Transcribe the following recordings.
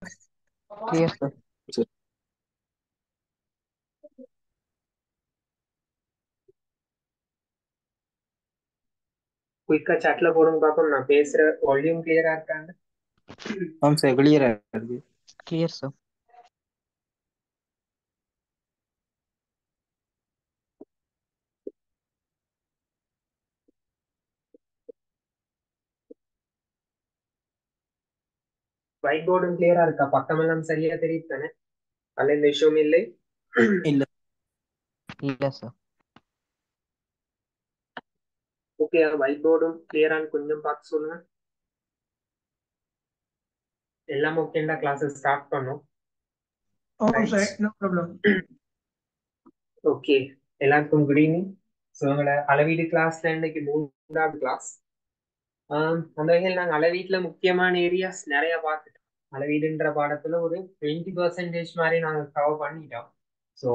Clear, sir. சரி. குயிக்கா சாட்ல போடுங்க பாப்போம். நான் பேசுற வால்யூம் கிளியரா இருக்காங்க? ஆமாம் சார், கிளியரா இருக்கு. Clear, sir. ஒயிட் போர்டும் கிளியரா இருக்கா? பக்கமெல்லாம் சரியா தெரியுது தானே? அல்ல இந்த இஷ்யூம் இல்லை? இல்ல Yes, sir. ஓகே, ஒயிட் போர்டும் கிளியரான்னு கொஞ்சம் பார்த்து சொல்லுங்க. எல்லாம் ஓகேண்டா கிளாஸஸ் ஸ்டார்ட் பண்ணோம். sir, no problem. ஓகே, எல்லாருக்கும் குட் ஈவினிங். ஸோ உங்களோட அளவீடு கிளாஸ்ல இன்னைக்கு 3வது கிளாஸ். அந்த வகையில் நாங்கள் அளவீட்டுல முக்கியமான ஏரியாஸ் நிறைய பார்த்துட்டோம். அளவீடுன்ற பாடத்துல ஒரு 20% மாதிரி நாங்கள் கவர் பண்ணிட்டோம். ஸோ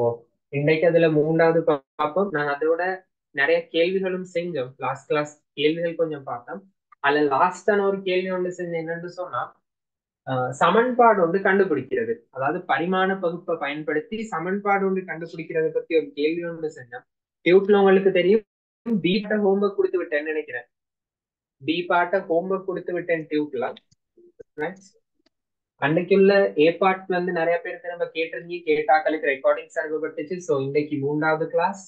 இன்றைக்கு அதுல 3வது பார்ப்போம். நாங்கள் அதோட நிறைய கேள்விகளும் செஞ்சோம். லாஸ்ட் கிளாஸ் கேள்விகள் கொஞ்சம் பார்த்தோம். அதுல லாஸ்டான ஒரு கேள்வி ஒன்று செஞ்சேன். என்னன்னு சொன்னா சமன்பாடு ஒன்று கண்டுபிடிக்கிறது, அதாவது பரிமாண பகுப்பை பயன்படுத்தி சமன்பாடு ஒன்று கண்டுபிடிக்கிறத பத்தி ஒரு கேள்வி ஒன்று செஞ்சோம். டியூட்ல உங்களுக்கு தெரியும், பி பாட்ட ஹோம்ஒர்க் கொடுத்து விட்டேன்னு நினைக்கிறேன். பி பாட்ட ஹோம்ஒர்க் கொடுத்து விட்டேன் டியூட்ல. அன்னைக்குள்ள ஏ பார்ட் வந்து நிறைய பேருக்கு நம்ம கேட்டிருந்தீங்க, கேட்டாக்களுக்கு ரெக்கார்டிங்ஸ் அனுப்பப்பட்டுச்சு. ஸோ இன்னைக்கு 3வது கிளாஸ்.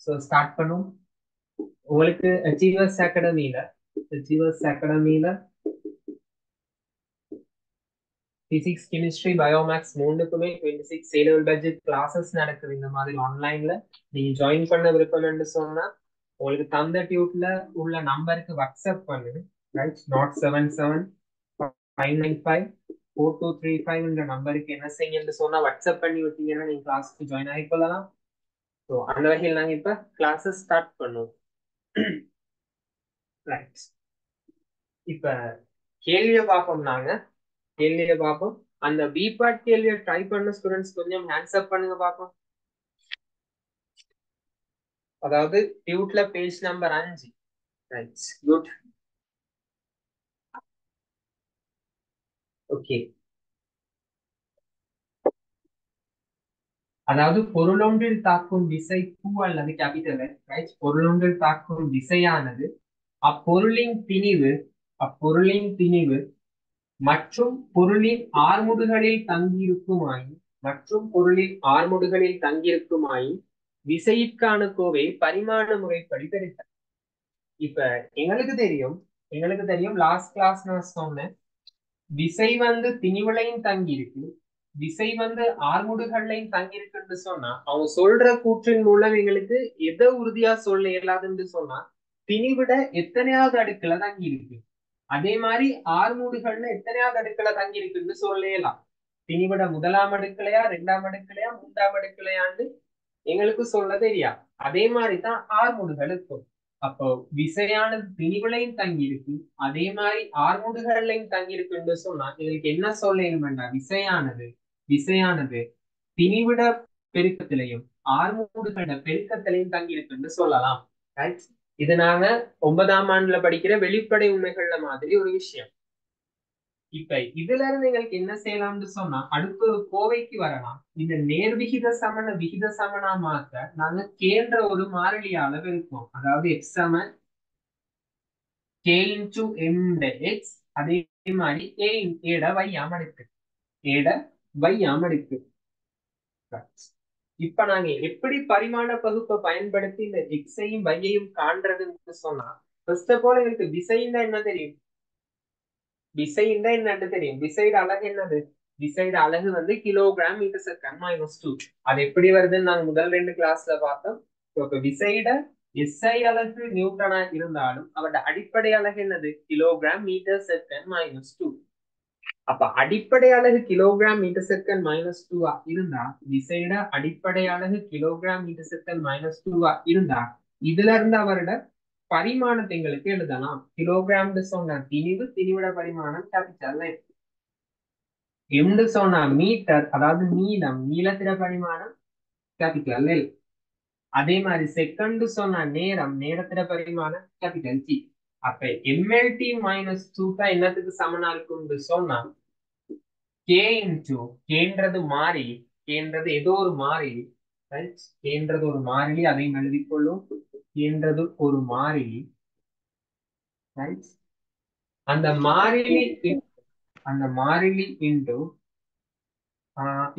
ஸோ ஸ்டார்ட் பண்ணும். உங்களுக்கு அச்சீவர்ஸ் அகாடமியில பிசிக்ஸ், கெமிஸ்ட்ரி, பயோமேக்ஸ் 3க்குமே 26 A level பட்ஜெட் கிளாஸஸ் நடக்குது. இந்த மாதிரி ஆன்லைன்ல நீங்க ஜாயின் பண்ண விருப்பம் சொன்னா உங்களுக்கு தந்த டியூட்ல உள்ள நம்பருக்கு வாட்ஸ்அப் பண்ணுங்க. ரைட், 077-595-4235 நம்பருக்கு என்ன செய்யுன்னு சொன்னா வாட்ஸ்அப் பண்ணி விட்டீங்கன்னா நீங்க கிளாஸ்க்கு ஜாயின் ஆகிக்கொள்ளலாம். ஸோ அந்த வகையில் நாங்க இப்ப கிளாஸஸ் ஸ்டார்ட் பண்ணுவோம். ரைட், இப்ப கேள்வியை பார்ப்போம். கேள்வியை பார்ப்போம். அந்த பி பார்ட் கேள்வியை ட்ரை பண்ண ஸ்டூடெண்ட்ஸ் கொஞ்சம் ஹேண்ட்ஸ் அப் பண்ணுங்க பார்ப்போம். அதாவது டியூட்ல page number 5. Right, good. Okay, அதாவது பொருளொன்றில் தாக்கும் விசை Q அல்லது கேபிட்டல் F. ரைட், பொருளொன்றில் தாக்கும் விசையானது அப்பொருளின் திணிவு மற்றும் பொருளின் ஆர்முடுகளில் தங்கியிருக்குமாயின் விசையிற்கான கோவை பரிமாண முறைப்படி பெருக்க. இப்ப எங்களுக்கு தெரியும் லாஸ்ட் கிளாஸ் நான் சொன்னேன், விசை வந்து திணிவுலையும் தங்கி இருக்கு, விசை வந்து ஆர்முடுகள்லையும் தங்கி இருக்குன்னு சொன்னா அவங்க சொல்ற கூற்றின் மூலம் எங்களுக்கு எதை உறுதியா சொல்ல இயலாதுன்னு சொன்னா திணிவிட எத்தனையாவது அடுக்குல தங்கி இருக்கு, அதே மாதிரி ஆர்முடுகள்ல எத்தனையாவது அடுக்குல தங்கி இருக்குன்னு சொல்லலாம். திணிவிட 1ஆம் அடுக்குலையா, 2ஆம் அடுக்குலையா, 3ஆம் அடுக்குலையான்னு எங்களுக்கு சொல்ல தெரியா. அதே மாதிரிதான் ஆர்முடுகள் இருக்கும். அப்போ விசையானது திணிவுலையும் தங்கி இருக்கு, அதே மாதிரி ஆர்முடுகள்லையும் தங்கி இருக்குன்னு சொன்னா எங்களுக்கு என்ன சொல்லணும்னா விசையானது திணிவிட பெருக்கத்திலையும் ஆர்முடுகள பெருக்கத்திலையும் தங்கி இருக்குன்னு சொல்லலாம். இது நாங்க 9ஆம் ஆண்டுல படிக்கிற வெளிப்படை உண்மைகள்ல மாதிரி ஒரு விஷயம். இப்ப இதுல இருந்து எங்களுக்கு என்ன செய்யலாம்னு சொன்னா அடுத்த ஒரு கோவைக்கு வரலாம். இந்த நேர்விகித விகித சமனா மாத்த நாங்க கேன்ற ஒரு மாறிலி அளவு இருக்கும். அதாவது எக்ஸ் சமன் கே இன்டு எம் எக்ஸ், அதே மாதிரி ஏட வையாம அடுக்கு. இப்ப நாங்க எப்படி பரிமாண பகுப்பை பயன்படுத்தி இந்த எக்ஸையும் வையையும் காண்றதுன்னு சொன்னா ஃபர்ஸ்ட் ஆஃப் ஆல் எங்களுக்கு விசைன்னா என்ன தெரியும்? விசையோட அலகு என்னது? விசையோட அலகு வந்து கிலோகிராம் மீட்டர் செகண்ட் -2. அது எப்படி வருதுன்னு நாங்க முதல் 2 கிளாஸ்ல பார்த்தோம். இப்ப விசையோட எஸ்ஐ அலகு நியூட்டனா இருந்தாலும் அவரோட அடிப்படை அலகு என்னது? Kilogram metre second -2. அப்ப அடிப்படை அலகு கிலோகிராம் மீட்டர் செகண்ட் -2 இருந்தா விசையோட அடிப்படை அலகு கிலோகிராம் மீட்டர் செகண்ட் -2 இருந்தா இதுல இருந்து அவரோட பரிமாணத்தை எங்களுக்கு எழுதலாம். கிலோகிராம் சொன்னா திணிவிட பரிமாணம் கேபிட்டல் F. எம் சொன்னா மீட்டர், அதாவது நீளத்திட பரிமாணம் கேபிட்டல் L. அதே மாதிரி செகண்ட் சொன்னா நேரத்திட பரிமாணம் கேபிட்டல் T. அப்ப MLT -2 தான் என்னத்துக்கு சமனா இருக்கும்னு சொன்னா கே இன்டு கேன்றது மாறிலி, கேன்றது ஏதோ ஒரு மாறிலி, ரைட்? கேன்றது ஒரு மாறிலி, அதையும் எழுதிக்கொள்ளும். கேன்றது ஒரு மாறிலி, ரைட்? அந்த மாறிலி அந்த மாறிலி இன்டு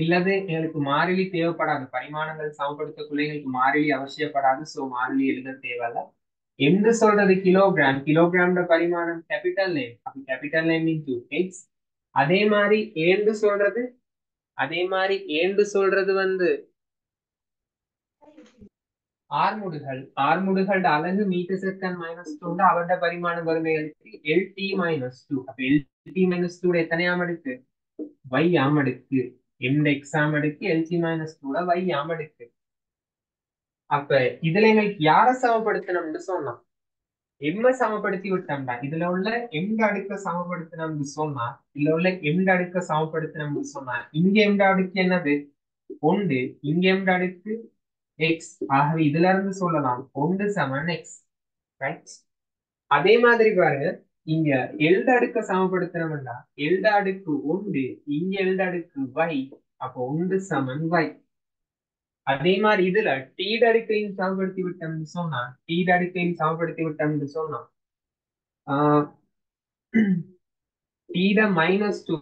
இல்லது எங்களுக்கு மாறிலி தேவைப்படாது, பரிமாணங்கள் சமப்படுத்தக்குள்ள எங்களுக்கு மாறிலி அவசியப்படாது, சோ மாறிலி எழுத தேவையில்ல. என்று சொல்றது கிலோகிராம், கிலோகிராம்ட பரிமாணம் கேபிட்டல் நேம், அப்ப கேபிட்டல் நேம் இன்டு எக்ஸ். அதே மாதிரி ஏண்டு சொல்றது, அதே மாதிரி ஏண்டு சொல்றது வந்து ஆர்முடுகள், ஆர்முடுகளோட அலகு மீட்டர் செகண்ட் மைனஸ் டூ, அவருடைய பரிமாணம் வறுமைகளுக்கு எல்டி மைனஸ் டூ. அப்ப எல்டி மைனஸ் டூ எத்தனையாம் அடுக்கு? y ஆம் அடுக்கு. எந்த எக்ஸாம் அடுக்கு எல்டி மைனஸ் டூ y ஆம் அடுக்கு. அப்ப இதுல எங்களுக்கு யார சமப்படுத்தணும்னு சொன்னா எம்ம சமப்படுத்தி விட்டோம்டா. இதுல உள்ள எந்த அடுக்க சமப்படுத்தணும்னு சொன்னா, இதுல உள்ள எந்த அடுக்க சமப்படுத்தணும்னு சொன்னா, இங்க எந்த அடுக்கு என்னது? ஒன்று. இங்க எந்த அடுக்கு? எக்ஸ். ஆகவே இதுல இருந்து சொல்லலாம் ஒன்று சமன் எக்ஸ், ரைட்? அதே மாதிரி பாருங்க, இங்க எல்ட அடுக்க சமப்படுத்தணும்டா, எல்ட அடுக்கு ஒன்று, இங்க எல்ட அடுக்கு y, அப்போ ஒன்று சமன் y. அதே மாதிரி இதுல டீட அடுக்கையும் சமப்படுத்தி விட்டோம்னு சொன்னா, டீட அடுக்கையும் சமப்படுத்தி விட்டோம்னு சொன்னா டீட மைனஸ் டூ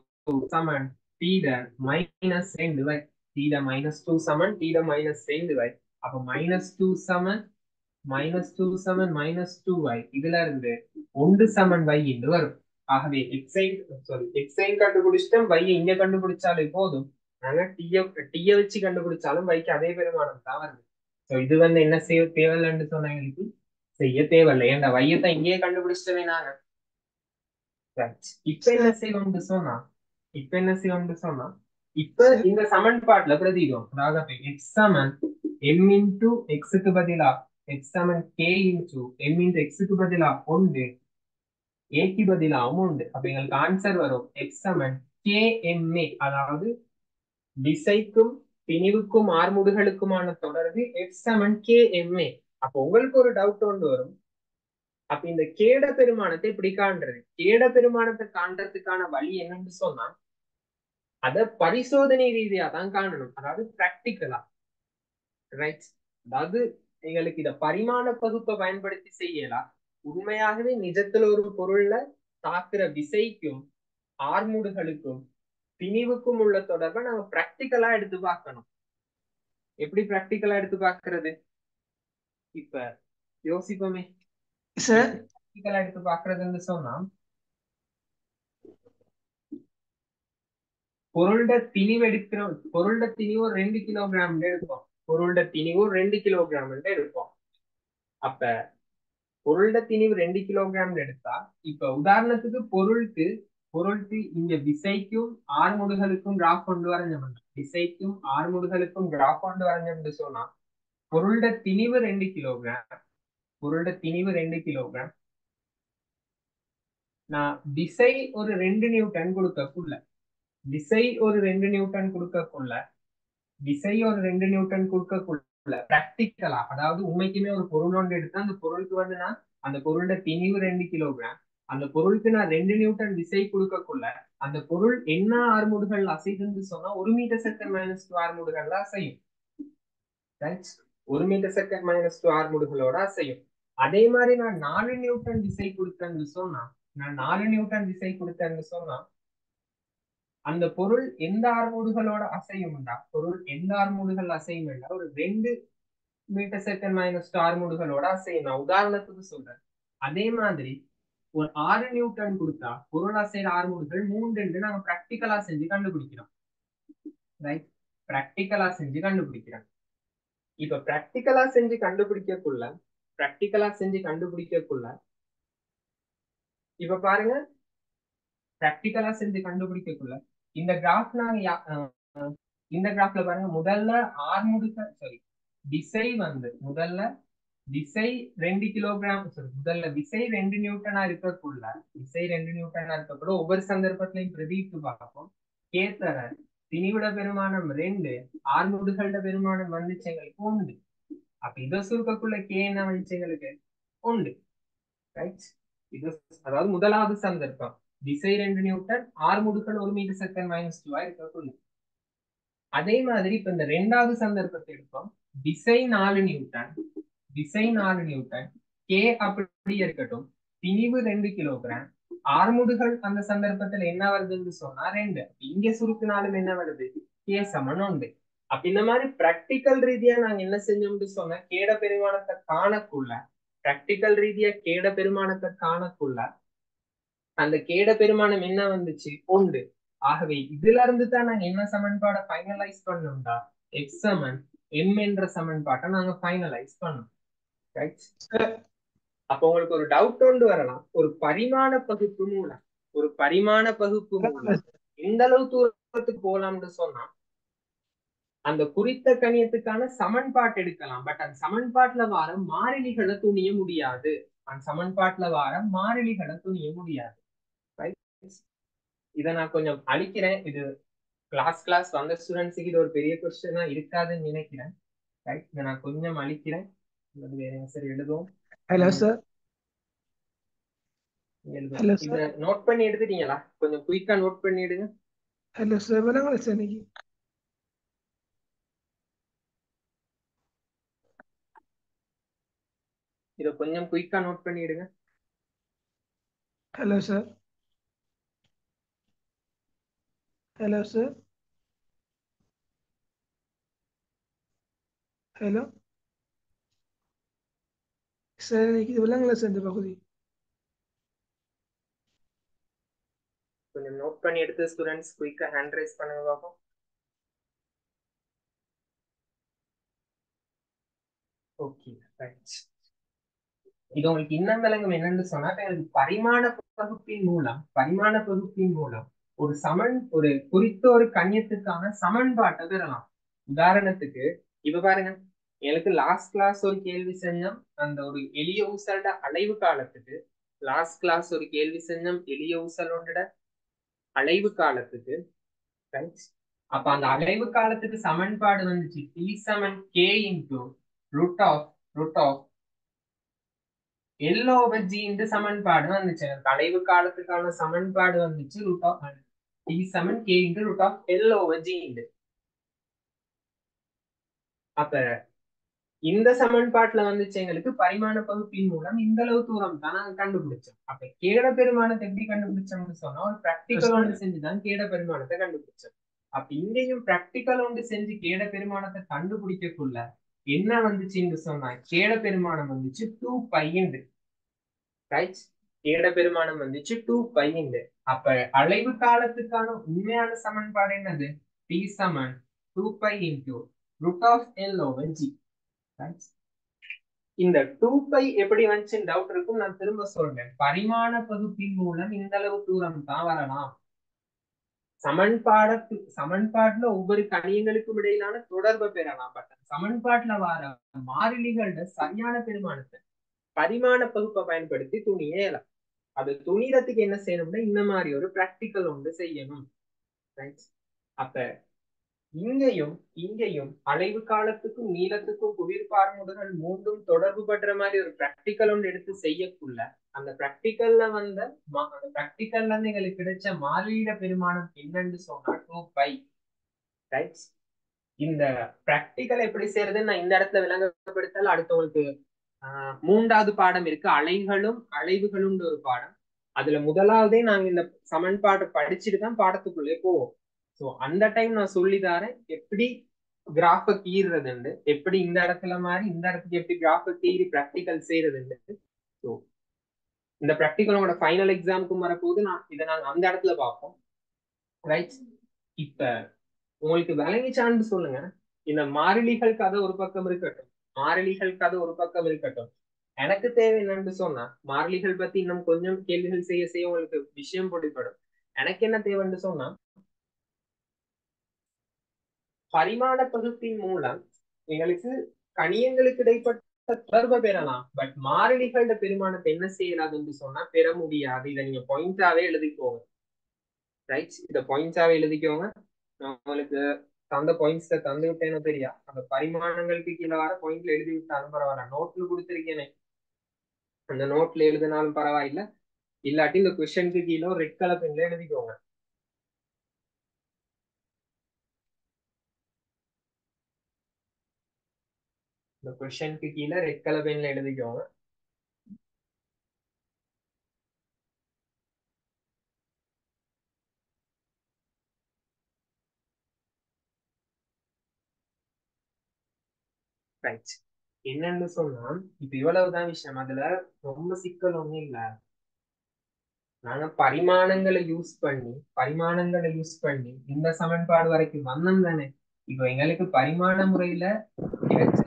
சமன் டீட மைனஸ் 2y. டீட மைனஸ் டூ சமன் டீட மைனஸ் 2y. அப்ப மைனஸ் டூ சமன் -2y, இதுல இருந்து ஒன்று சமன் y என்று வரும். ஆகவே எக்ஸைன் கண்டுபிடிச்சிட்டோம், y இங்க கண்டுபிடிச்சாலே போதும். நாங்க டீய வச்சு கண்டுபிடிச்சாலும் yக்கு அதே பெருமானம் தான் வருது. இது வந்து என்ன செய்ய தேவையில்லைன்னு சொன்னா எங்களுக்கு செய்ய தேவையில்லை, ஏன்டா வையத்தை இங்கேயே கண்டுபிடிச்சிட்டவே நாங்க. இப்ப என்ன செய்வோம்னு சொன்னா, இப்ப இந்த சமன்பாட்டுல பிரதிடும், அதாவது எக்ஸ் சமன் எம் இன்டு எக்ஸுக்கு பதிலா எக்ஸ் சமன் கே இன்டு எம் இன்டு எக்ஸுக்கு பதிலா ஒன்று, ஏக்கு பதிலாகவும் உண்டு. அப்ப எங்களுக்கு ஆன்சர் வரும் எக்ஸ் சமன் கே எம் ஏ, அதாவது திசைக்கும் பிணிவுக்கும் ஆர்முடுகளுக்குமான தொடர்பு எக்ஸ் சமன் கே எம் ஏ. அப்ப உங்களுக்கு ஒரு டவுட் ஒன்று வரும், அப்ப இந்த கேட பெருமானத்தை எப்படி காண்றது? கேட பெருமானத்தை காண்றதுக்கான வழி என்னன்னு சொன்னா, அத பரிசோதனை ரீதியா தான் காணணும், அதாவது பிராக்டிக்கலா, ரைட்? அதாவது எங்களுக்கு இத பரிமாண பகுப்பை பயன்படுத்தி செய்யலாம். உண்மையாகவே நிஜத்துல ஒரு பொருள்ல தாக்குற விசைக்கும் ஆர்முடுகளுக்கும் பிணிவுக்கும் உள்ள தொடர்பை நம்ம பிராக்டிக்கலா எடுத்து பார்க்கணும். எப்படி பிராக்டிக்கலா எடுத்து பார்க்கறது? இப்ப யோசிப்போமே. பிராக்டிக்கலா எடுத்து பார்க்கறதுன்னு சொன்னா, பொருளோட திணிவு எடுக்கிறோம், பொருளோட திணிவு 2 கிலோகிராம் எடுப்போம், பொருளோட திணிவு 2 கிலோகிராம் எடுப்போம். அப்ப பொருளோட திணிவு 2 கிலோகிராம் எடுத்தா, இப்ப உதாரணத்துக்கு பொருளுக்கு இங்க விசைக்கும் ஆர்முடுகளுக்கும் கிராஃப் கொண்டு வரைஞ்சோம், விசைக்கும் ஆர்முடுகளுக்கும் கிராஃப் கொண்டு வரைஞ்சோம்னு சொன்னா, பொருளோட திணிவு 2 கிலோகிராம், பொருளோட திணிவு 2 கிலோகிராம். நான் விசை ஒரு 2 நியூட்டன் கொடுக்கக்குள்ள, விசை ஒரு 2 நியூட்டன் கொடுக்கக்குள்ள, விசை ஒரு 2 நியூட்டன் கொடுக்கக்குள்ள பிராக்டிக்கலா, அதாவது உண்மைக்குமே ஒரு பொருள் ஒன்று எடுத்தா அந்த பொருளுக்கு வந்து நான் அந்த பொருளோட திணிவு 2 கிலோகிராம், அந்த பொருளுக்கு நான் 2 நியூட்டன் விசை கொடுக்கக்குள்ள அந்த பொருள் என்ன ஆர்முடுகள் அசைதுன்னு சொன்னா 1 மீட்டர் செகண்ட் மைனஸ் 2 ஆர்முடுகள் அசையும், ரைட்? 1 மீட்டர் செகண்ட் மைனஸ் 2 ஆர்முடுகளோட அசையும். அதே மாதிரி நான் 4 நியூட்டன் விசை கொடுத்தேன்னு சொன்னா, அந்த பொருள் எந்த ஆர்முடுகளோட அசையும்டா, பொருள் எந்த ஆர்முடுகள் அசையும் என்றா ஒரு 2 மீட்டர் செகண்ட் மைனஸ் 2 ஆர்முடுகளோட அசையும். நான் உதாரணத்துக்கு சொல்றேன். அதே மாதிரி ஒரு 6 நியூட்டன் கொடுத்தா பொருள் அசைற ஆர்முடுகள் 3 என்று நாங்க பிராக்டிக்கலா செஞ்சு கண்டுபிடிக்கிறோம், ரைட்? பிராக்டிக்கலா செஞ்சு கண்டுபிடிக்கிறோம். இப்ப பிராக்டிக்கலா செஞ்சு கண்டுபிடிக்கக்குள்ள இப்ப பாருங்க, பிராக்டிக்கலா செஞ்சு கண்டுபிடிக்கக்குள்ள இந்த கிராஃப் நாங்க இந்த கிராஃப்ல பாருங்க, முதல்ல ஆர்முடுகள் விசை வந்து முதல்ல விசை 2 கிலோகிராம், முதல்ல விசை 2 நியூட்டனா இருக்கக்குள்ள, ஒவ்வொரு சந்தர்ப்பத்திலையும் பிரதிட்டு பார்ப்போம். கேத்தர திணிவிட பெருமானம் 2, ஆர்முடுகளோட பெருமானம் வந்துச்சு எங்களுக்கு 1. அப்ப இதை சுருக்கக்குள்ள கே என்ன வந்துச்சு எங்களுக்கு 1, ரைட்? இது அதாவது முதலாவது சந்தர்ப்பம். திசை 2 நியூட்டன், ஆர்முடுகள் 1 மீட்டர் செகண்ட் மைனஸ் 2 இருக்கக்குள்ள. அதே மாதிரி இப்ப இந்த ரெண்டாவது சந்தர்ப்பத்தை எடுப்போம். திசை 4 நியூட்டன், திசை 4 நியூட்டன், கே அப்படி இருக்கட்டும், திணிவு 2 கிலோகிராம், ஆர்முடுகள் அந்த சந்தர்ப்பத்துல என்ன வருதுன்னு சொன்னா 2. இங்க சுருக்கினாலும் என்ன வருது? கே சமன் 1. அப்ப இந்த மாதிரி பிராக்டிக்கல் ரீதியா நாங்க என்ன செஞ்சோம்னு சொன்னா கேட பெருமானத்தை காணக்குள்ள, பிராக்டிக்கல் ரீதியா கேட பெருமானத்தை காணக்குள்ள அந்த கேட பெருமானம் என்ன வந்துச்சு? 1. ஆகவே இதுல இருந்து தான் நாங்க என்ன சமன்பாடை ஃபைனலைஸ் பண்ணோம்டா, எக்ஸ் சமன் எம் என்ற சமன்பாட்டை நாங்க ஃபைனலைஸ் பண்ணோம். ரைட்? அப்ப உங்களுக்கு ஒரு டவுட் ஒன்று வரலாம், ஒரு பரிமாண பகுப்பு மூலம், ஒரு பரிமாண பகுப்பு மூலம் எந்த அளவு தூரத்துக்கு போலாம்னு சொன்னா அந்த குறித்த கணியத்துக்கான சமன்பாட்டு எடுக்கலாம். பட் அந்த சமன்பாட்டுல வார மாறிலிகளை துணிய முடியாது. அந்த சமன்பாட்டுல வார மாறிலிகளை துணிய முடியாது. இதை நான் கொஞ்சம் அழிக்கிறேன். இது கிளாஸ் வந்த ஸ்டூடெண்ட்ஸுக்கு இது ஒரு பெரிய கொஸ்டினா இருக்காதுன்னு நினைக்கிறேன். ரைட்? இதை நான் கொஞ்சம் அழிக்கிறேன். வேற ஆன்சர் எழுதுவோம். Hello, sir. Hello, sir. இதை நோட் பண்ணி எடுத்துட்டீங்களா? கொஞ்சம் குயிக்கா நோட் பண்ணிடுங்க. Hello, sir. விளங்கல சார் இன்னைக்கு. இதை கொஞ்சம் குயிக்கா நோட் பண்ணிடுங்க. Hello, sir. Hello, sir. Hello. Sir இன்னைக்கு இது விளங்கல சார் இந்த பகுதி. கொஞ்சம் நோட் பண்ணி எடுத்து ஸ்டூடெண்ட்ஸ் குயிக்கா ஹேண்ட் ரைஸ் பண்ணுங்க பாப்போம். Okay, right. இது உங்களுக்கு இன்னும் விளங்கும் என்னன்னு சொன்னா பரிமாண பகுப்பின் மூலம் ஒரு குறித்த ஒரு கணியத்துக்கான சமன்பாட்டை பெறலாம். உதாரணத்துக்கு இப்ப பாருங்க, எனக்கு லாஸ்ட் கிளாஸ் ஒரு கேள்வி செஞ்சோம், அந்த ஒரு எளிய ஊசலோட அலைவு காலத்துக்கு. லாஸ்ட் கிளாஸ் ஒரு கேள்வி செஞ்சோம் எளிய ஊசலோட அலைவு காலத்துக்கு. அப்ப அந்த அலைவு காலத்துக்கு சமன்பாடு வந்துச்சு T சமன் K into root of L over G இந்த சமன்பாடு வந்துச்சு. அலைவு காலத்துக்கான சமன்பாடு வந்துச்சு ரூட் ஆஃப் T சமன் K into root of L over G. அப்ப இந்த சமன்பாட்டுல வந்துச்சு எங்களுக்கு பரிமாண பகுப்பின் மூலம் இந்த அளவு தூரம் தான் நாங்க கண்டுபிடிச்சோம். அப்ப கேட பெருமானத்தை எப்படி கண்டுபிடிச்சோம்னு சொன்னா ஒரு பிராக்டிக்கல் ஒன்று செஞ்சுதான் கேட பெருமானத்தை கண்டுபிடிச்சோம். அப்ப இங்கேயும் பிராக்டிக்கல் ஒன்று செஞ்சு கேட பெருமானத்தை கண்டுபிடிக்கக்குள்ள என்ன வந்துச்சுன்னு சொன்னா கேட பெருமானம் வந்துச்சு 2π. ரைட்? கேட பெருமானம் வந்துச்சு 2π. அப்ப அலைவு காலத்துக்கான உண்மையான சமன்பாடு என்னது? T சமன் 2π into root of L over G. இந்த 2π எப்படி வந்துச்சுன்னு டவுட் இருக்கும், நான் திரும்ப சொல்றேன். பரிமாண பகுப்பின் மூலம் இந்த அளவு தூரம் தான் வரலாம். சமன்பாட்டுல ஒவ்வொரு கணியங்களுக்கும் இடையிலான தொடர்பை பெறலாம். பட் சமன்பாட்டுல வர மாறிலிகளோட சரியான பெருமானத்தை பரிமாண பகுப்பை பயன்படுத்தி துணியலாம். அது துணிறதுக்கு என்ன செய்யணும்னா இந்த மாதிரி ஒரு பிராக்டிக்கல் ஒன்று செய்யணும். அப்ப இங்கேயும் அலைவு காலத்துக்கும் நீளத்துக்கும் குவிர்பார்முடுகள் மூன்றும் தொடர்பு படுற மாதிரி ஒரு பிராக்டிக்கல் ஒன்று எடுத்து செய்யக்குள்ள அந்த பிராக்டிக்கல்ல இருந்து எங்களுக்கு கிடைச்ச மாறிலிட பெருமானம் என்னன்னு சொன்னா 2π. ரைட்? இந்த பிராக்டிக்கல் எப்படி செய்யறதுன்னு நான் இந்த இடத்துல விளங்கப்படுத்தல. அடுத்தவங்களுக்கு மூன்றாவது பாடம் இருக்கு, அலைவுகளும் ஒரு பாடம். அதுல முதலாவதே நாங்க இந்த சமன்பாட்டை படிச்சுட்டு தான் பாடத்துக்குள்ளே போவோம். சோ அந்த டைம் நான் சொல்லி தரேன் எப்படி கிராஃப கீறுறதுண்டு, எப்படி இந்த இடத்துல மாதிரி இந்த இடத்துக்கு எப்படி கிராஃப கீறி பிராக்டிக்கல் செய்யறதுண்டு. ஸோ இந்த பிராக்டிக்கலோட ஃபைனல் எக்ஸாமுக்கும் வரப்போது நாங்க அந்த இடத்துல பார்ப்போம். ரைட்? இப்ப உங்களுக்கு விளங்கிச்சான்னு சொல்லுங்க. இந்த மாறிலிகள் கதை ஒரு பக்கம் இருக்கட்டும், எனக்கு தேவை என்னன்னு சொன்னா மாறிலிகள் பத்தி இன்னும் கொஞ்சம் கேள்விகள் செய்ய உங்களுக்கு விஷயம் பிடிப்படும். எனக்கு என்ன தேவைன்னு சொன்னா பரிமாண பகுப்பின் மூலம் எங்களுக்கு கணியங்களுக்கு இடைப்பட்ட தொடர்பை பெறலாம். பட் மாறிலிகளோட பெருமானத்தை என்ன செய்யலாதுன்னு சொன்னா பெற முடியாது. இதை நீங்க பாயிண்டாவே எழுதிக்கோங்க. ரைட்? இதை பாயிண்டாவே எழுதிக்கோங்க. நான் உங்களுக்கு தந்த பாயிண்ட்ஸ் தந்து விட்டேன்னு தெரியா, அந்த பரிமாணங்களுக்கு கீழே வர பாயிண்ட்ல எழுதி விட்டாலும் பரவாயில்ல, நோட்ல கொடுத்துருக்கேனே அந்த நோட்ல எழுதினாலும் பரவாயில்ல, இல்லாட்டி இந்த கொஸ்டினுக்கு கீழே ரெட் கலர் பென்ல எழுதிக்கோங்க. இந்த கொஸ்டினுக்கு கீழே ரெட் கலர் பென்ல எழுதிக்கோங்க. ரைட். என்னன்னு சொன்னா இப்ப இவ்வளவுதான் விஷயம். அதுல ரொம்ப சிக்கல் ஒண்ணும் இல்ல. நாங்க பரிமாணங்களை யூஸ் பண்ணி இந்த சமன்பாடு வரைக்கும் வந்தோம் தானே. இப்போ எங்களுக்கு பரிமாண முறையில கிடைச்ச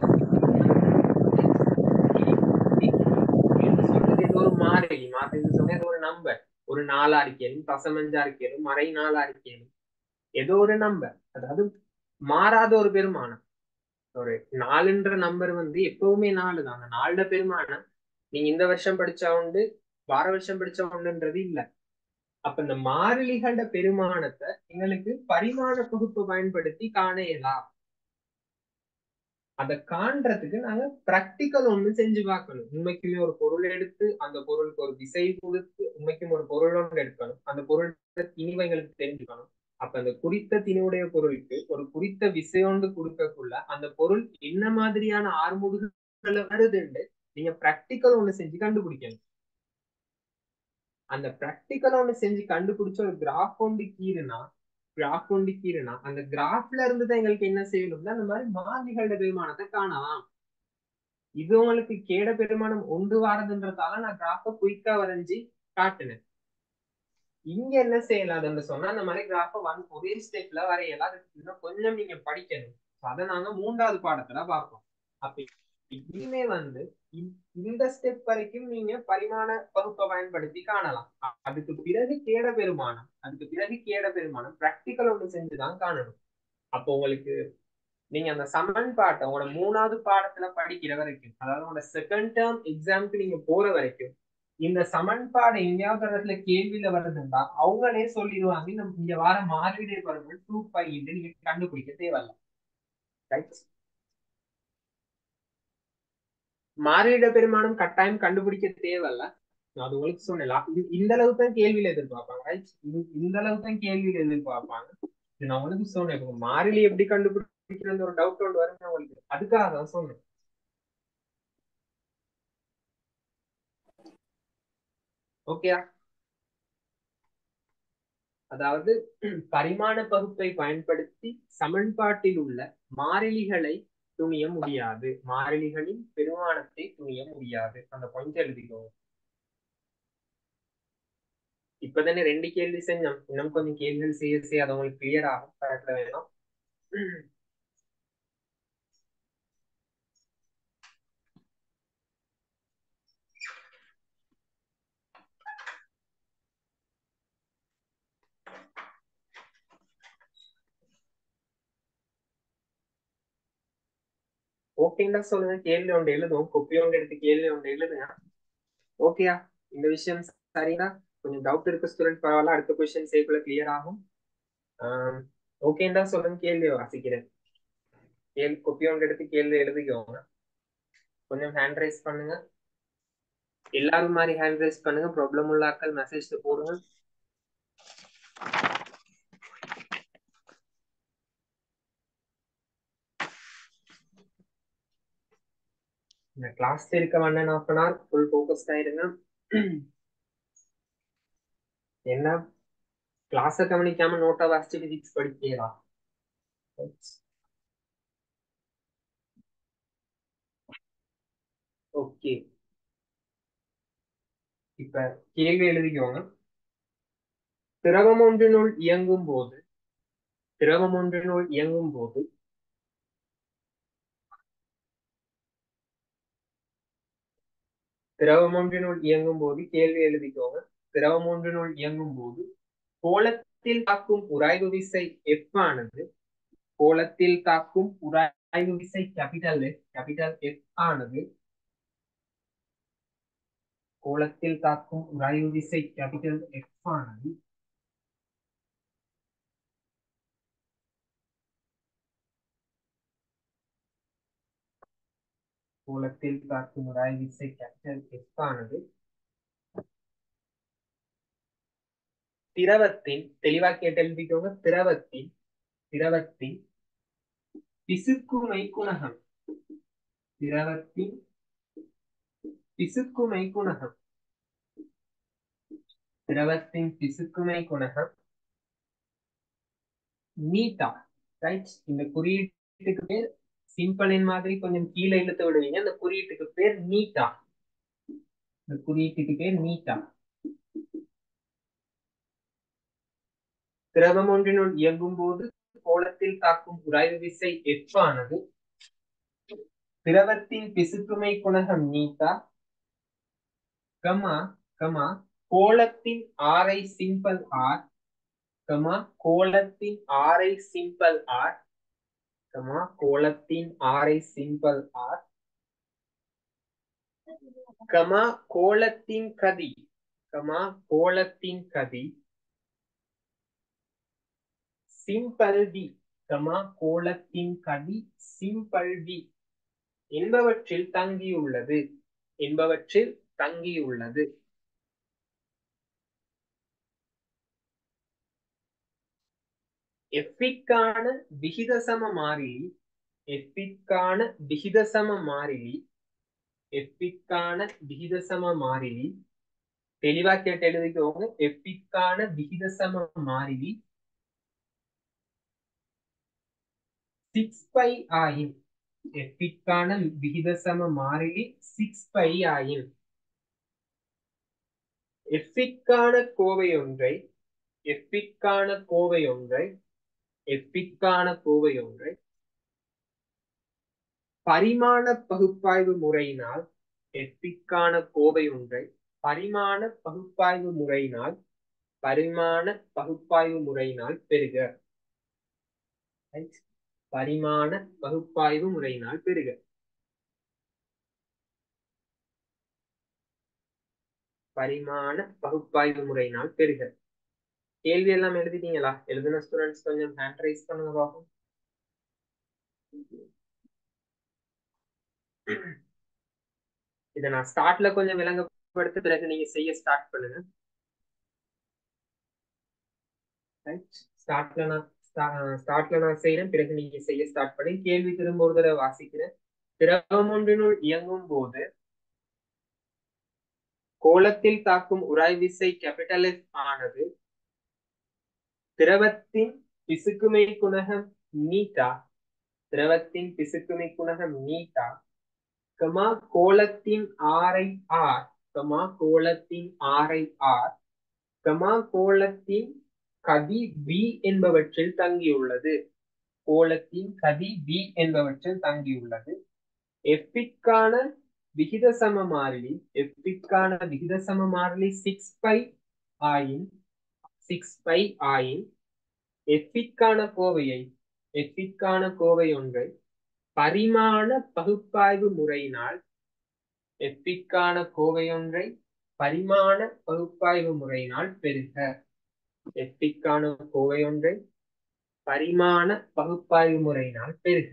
சொல்றது ஏதோ ஒரு மாறின்னு சொன்னா ஏதோ ஒரு நம்பர், ஒரு 4 இருக்கேனும், தசமஞ்சா இருக்கேனும், மறை 4 இருக்கேனும், ஏதோ ஒரு நம்பர், அதாவது மாறாத ஒரு பெருமானம். ஒரு 4ன்ற நம்பர் வந்து எப்பவுமே 4 தான். அந்த 4 பெருமானம் நீங்க இந்த வருஷம் படிச்சா உண்டு, வார வருஷம் படிச்சா உண்டுன்றது இல்ல. அப்ப இந்த மாறிலிகளோட பெருமானத்தை எங்களுக்கு பரிமாண தொகுப்பு பயன்படுத்தி காண இயலாம். அதை காண்றதுக்கு நாங்க பிராக்டிக்கல் ஒண்ணு செஞ்சு பார்க்கணும். உண்மைக்குமே ஒரு பொருள் எடுத்து அந்த பொருளுக்கு ஒரு திசை கொடுத்து உண்மைக்கும் ஒரு பொருள் ஒன்று எடுக்கணும். அந்த பொருள் திணிவை எங்களுக்கு தெரிஞ்சுக்கணும். அப்ப அந்த குறித்த திணிவுடைய பொருளுக்கு ஒரு குறித்த விசையொன்று கொடுக்கக்குள்ள அந்த பொருள் என்ன மாதிரியான ஆறுமுகங்களை வருதுன்னு நீங்க பிராக்டிக்கல் ஒண்ணு செஞ்சு கண்டுபிடிக்கணும். அந்த பிராக்டிக்கல் ஒண்ணு செஞ்சு கண்டுபிடிச்ச ஒரு கிராஃப் ஒன்று கீறுனா அந்த கிராஃப்ல இருந்துதான் எங்களுக்கு என்ன செய்யணும்னா அந்த மாதிரி மாறிலிகளோட பெருமானத்தை காணலாம். இது உங்களுக்கு கேட பெருமானம் ஒன்று வாரதுன்றதால நான் கிராஃப குயிக்கா வரைஞ்சி காட்டுனேன். இங்க என்ன செய்யலாதுன்னு சொன்னா அந்த மாதிரி கிராஃப ஒரே ஸ்டெப்ல வரையலாம். அதுக்கு கொஞ்சம் நீங்க படிக்கணும். அதை நாங்க 3வது பாடத்துல பார்ப்போம். அப்ப இனிமே வந்து இந்த ஸ்டெப் வரைக்கும் நீங்க பரிமாண பகுப்பை பயன்படுத்தி காணலாம். அதுக்கு பிறகு கேட பெருமானம் பிராக்டிக்கல் ஒன்று செஞ்சுதான் காணணும். அப்போ உங்களுக்கு நீங்க அந்த சமன்பாட்டை உங்களோட 3வது பாடத்துல படிக்கிற வரைக்கும், அதாவது உங்களோட செகண்ட் டேர்ம் எக்ஸாமுக்கு நீங்க போற வரைக்கும் இந்த சமன்பாடு எங்கேயாவது இடத்துல கேள்வியில வருதுன்னா அவங்களே சொல்லிடுவாங்க நம்ம இங்க வார மாறிலிட பருவங்கள் 2π நீங்க கண்டுபிடிக்க தேவையில்ல. மாறிலிட பெருமானம் கட்டாயம் கண்டுபிடிக்க தேவையில்ல. அது உங்களுக்கு சொன்னலாம். இந்த அளவுக்கு தான் கேள்வியில எதிர்பார்ப்பாங்க. இந்த அளவுக்கு தான் கேள்வியில எதிர்பார்ப்பாங்க. நான் உங்களுக்கு சொன்னேன் மாறிலி எப்படி கண்டுபிடிக்கிறது ஒரு டவுட் ஒன்று வரும் உங்களுக்கு. அதுக்காக தான் சொன்னேன். ஓகேயா? அதாவது பரிமாண பகுப்பை பயன்படுத்தி சமன்பாட்டில் உள்ள மாறிலிகளை துணிய முடியாது, மாறிலிகளின் பெருமானத்தை துணிய முடியாது. அந்த பாயிண்ட் எழுதிக்கோங்க. இப்பதானே 2 கேள்வி செஞ்சோம். இன்னும் கொஞ்சம் கேள்விகள் செய்ய அது உங்களுக்கு கிளியர் ஆகும். கரெக்டா வேணும். ஓகேன்னா சொல்லுங்க. கேள்வி ஒன்று எழுதும், கொப்பி ஒன்று எடுத்து கேள்வி ஒன்று எழுதுங்க. ஓகேயா? இந்த விஷயம் சரியா? கொஞ்சம் டவுட் இருக்கு ஸ்டூடெண்ட், பரவாயில்ல. அடுத்த கொஸ்டின் சேக்குள்ள கிளியர் ஆகும். ஓகேன்னா சொல்லுங்க. கேள்வி வாசிக்கிறேன். கொப்பி ஒன்று எடுத்து கேள்வி எழுதிக்கோங்க. கொஞ்சம் ஹேண்ட் ரைஸ் பண்ணுங்க. எல்லாரும் மாதிரி ஹேண்ட் ரைஸ் பண்ணுங்க. ப்ராப்ளம் உள்ள ஆட்கள் மெசேஜ் போடுங்க. இந்த கிளாஸ் இருக்க 1.5 hour ஃபுல் ஃபோக்கஸ்ட் ஆயிருங்க. என்ன கிளாஸை கவனிக்காம நோட்டை வாசிச்சு பிசிக்ஸ் படிக்கலாம். ஓகே, இப்ப கேள்வி எழுதிக்கோங்க. திரவம் ஒன்றினுள் இயங்கும் போது கேள்வி எழுதிக்கோங்க. திரவம் ஒன்றினுள் இயங்கும் போது கோளத்தில் தாக்கும் உராய்வு விசை F ஆனது கோளத்தில் தாக்கும் உராய்வு விசை கேபிட்டல் F ஆனது கோளத்தில் தாக்கும் உராய்வு விசை கேபிட்டல் F ஆனது கோளத்தில் தாக்கும் உராய்வு விசை கேபிட்டல் F ஆனது திரவத்தின் தெளிவா கேட்டு எழுதிக்கோங்க. திரவத்தின் பிசுக்குமை குணகம். திரவத்தின் பிசுக்குமை குணகம். திரவத்தின் பிசுக்குமை குணகம் மீட்டா. ரைட். இந்த குறியீட்டுக்கு பேர் சிம்பிளின் மாதிரி கொஞ்சம் கீழே இழுத்து விடுவீங்க. அந்த குறியீட்டுக்கு பேர் மீட்டா. இந்த குறியீட்டுக்கு பேர் மீட்டா. திரவம் ஒன்றினுள் இயங்கும் போது கோளத்தில் தாக்கும் உராய்வு விசை F ஆனது திரவத்தின் பிசுக்குமை குணகம் மீட்டா கோளத்தின் ஆரை சிம்பிள் ஆர் கோளத்தின் ஆரை சிம்பிள் ஆர் கோளத்தின் ஆரை சிம்பிள் ஆர் கோளத்தின் கதி கோளத்தின் கதி சிம்பிள் வி கோளத்தின் கதி சிம்பிள் வி என்பவற்றில் தங்கியுள்ளது. எஃபிற்கான விகிதசம மாறிலி தெளிவா கேட்டு எழுதிக்கோங்க. எஃபிற்கான விகிதசம மாறிலி 6π ஆயின் எஃபிற்கான விகிதசம மாறிலி 6π ஆயின் எஃபிற்கான கோவை ஒன்றை பரிமாண பகுப்பாய்வு முறையினால் பெறுக. பரிமாண பகுப்பாய்வு முறையினால் பெறுக. கேள்வி எல்லாம் எழுதிட்டீங்களா? எழுதின ஸ்டூடெண்ட்ஸ் கொஞ்சம் ஹேண்ட் ரைஸ் பண்ணுங்க பாப்போம். இதை நான் ஸ்டார்ட்ல கொஞ்சம் விளங்கப்படுத்த, பிறகு நீங்க செய்ய ஸ்டார்ட் பண்ணுங்க. ஸ்டார்ட்ல நான் செய்யறேன், பிறகு நீங்க செய்ய ஸ்டார்ட் பண்ணி கேள்வி திரும்ப ஒரு தடவை வாசிக்கிறேன். திரவம் ஒன்றினுள் இயங்கும் போது கோளத்தில் தாக்கும் உராய்விசை F ஆனது திரவத்தின் பிசுக்குமை குணகம் மீட்டா கோளத்தின் ஆரை ஆர் கோளத்தின் கதி V என்பவற்றில் தங்கியுள்ளது. எஃபிற்கான விகிதசம மாறிலி 6π ஆயின் எஃபிற்கான கோவை ஒன்றை பரிமாண பகுப்பாய்வு முறையினால் பெறுக. எஃபிற்கான கோவை ஒன்றை பரிமாண பகுப்பாய்வு முறையினால் பெறுக.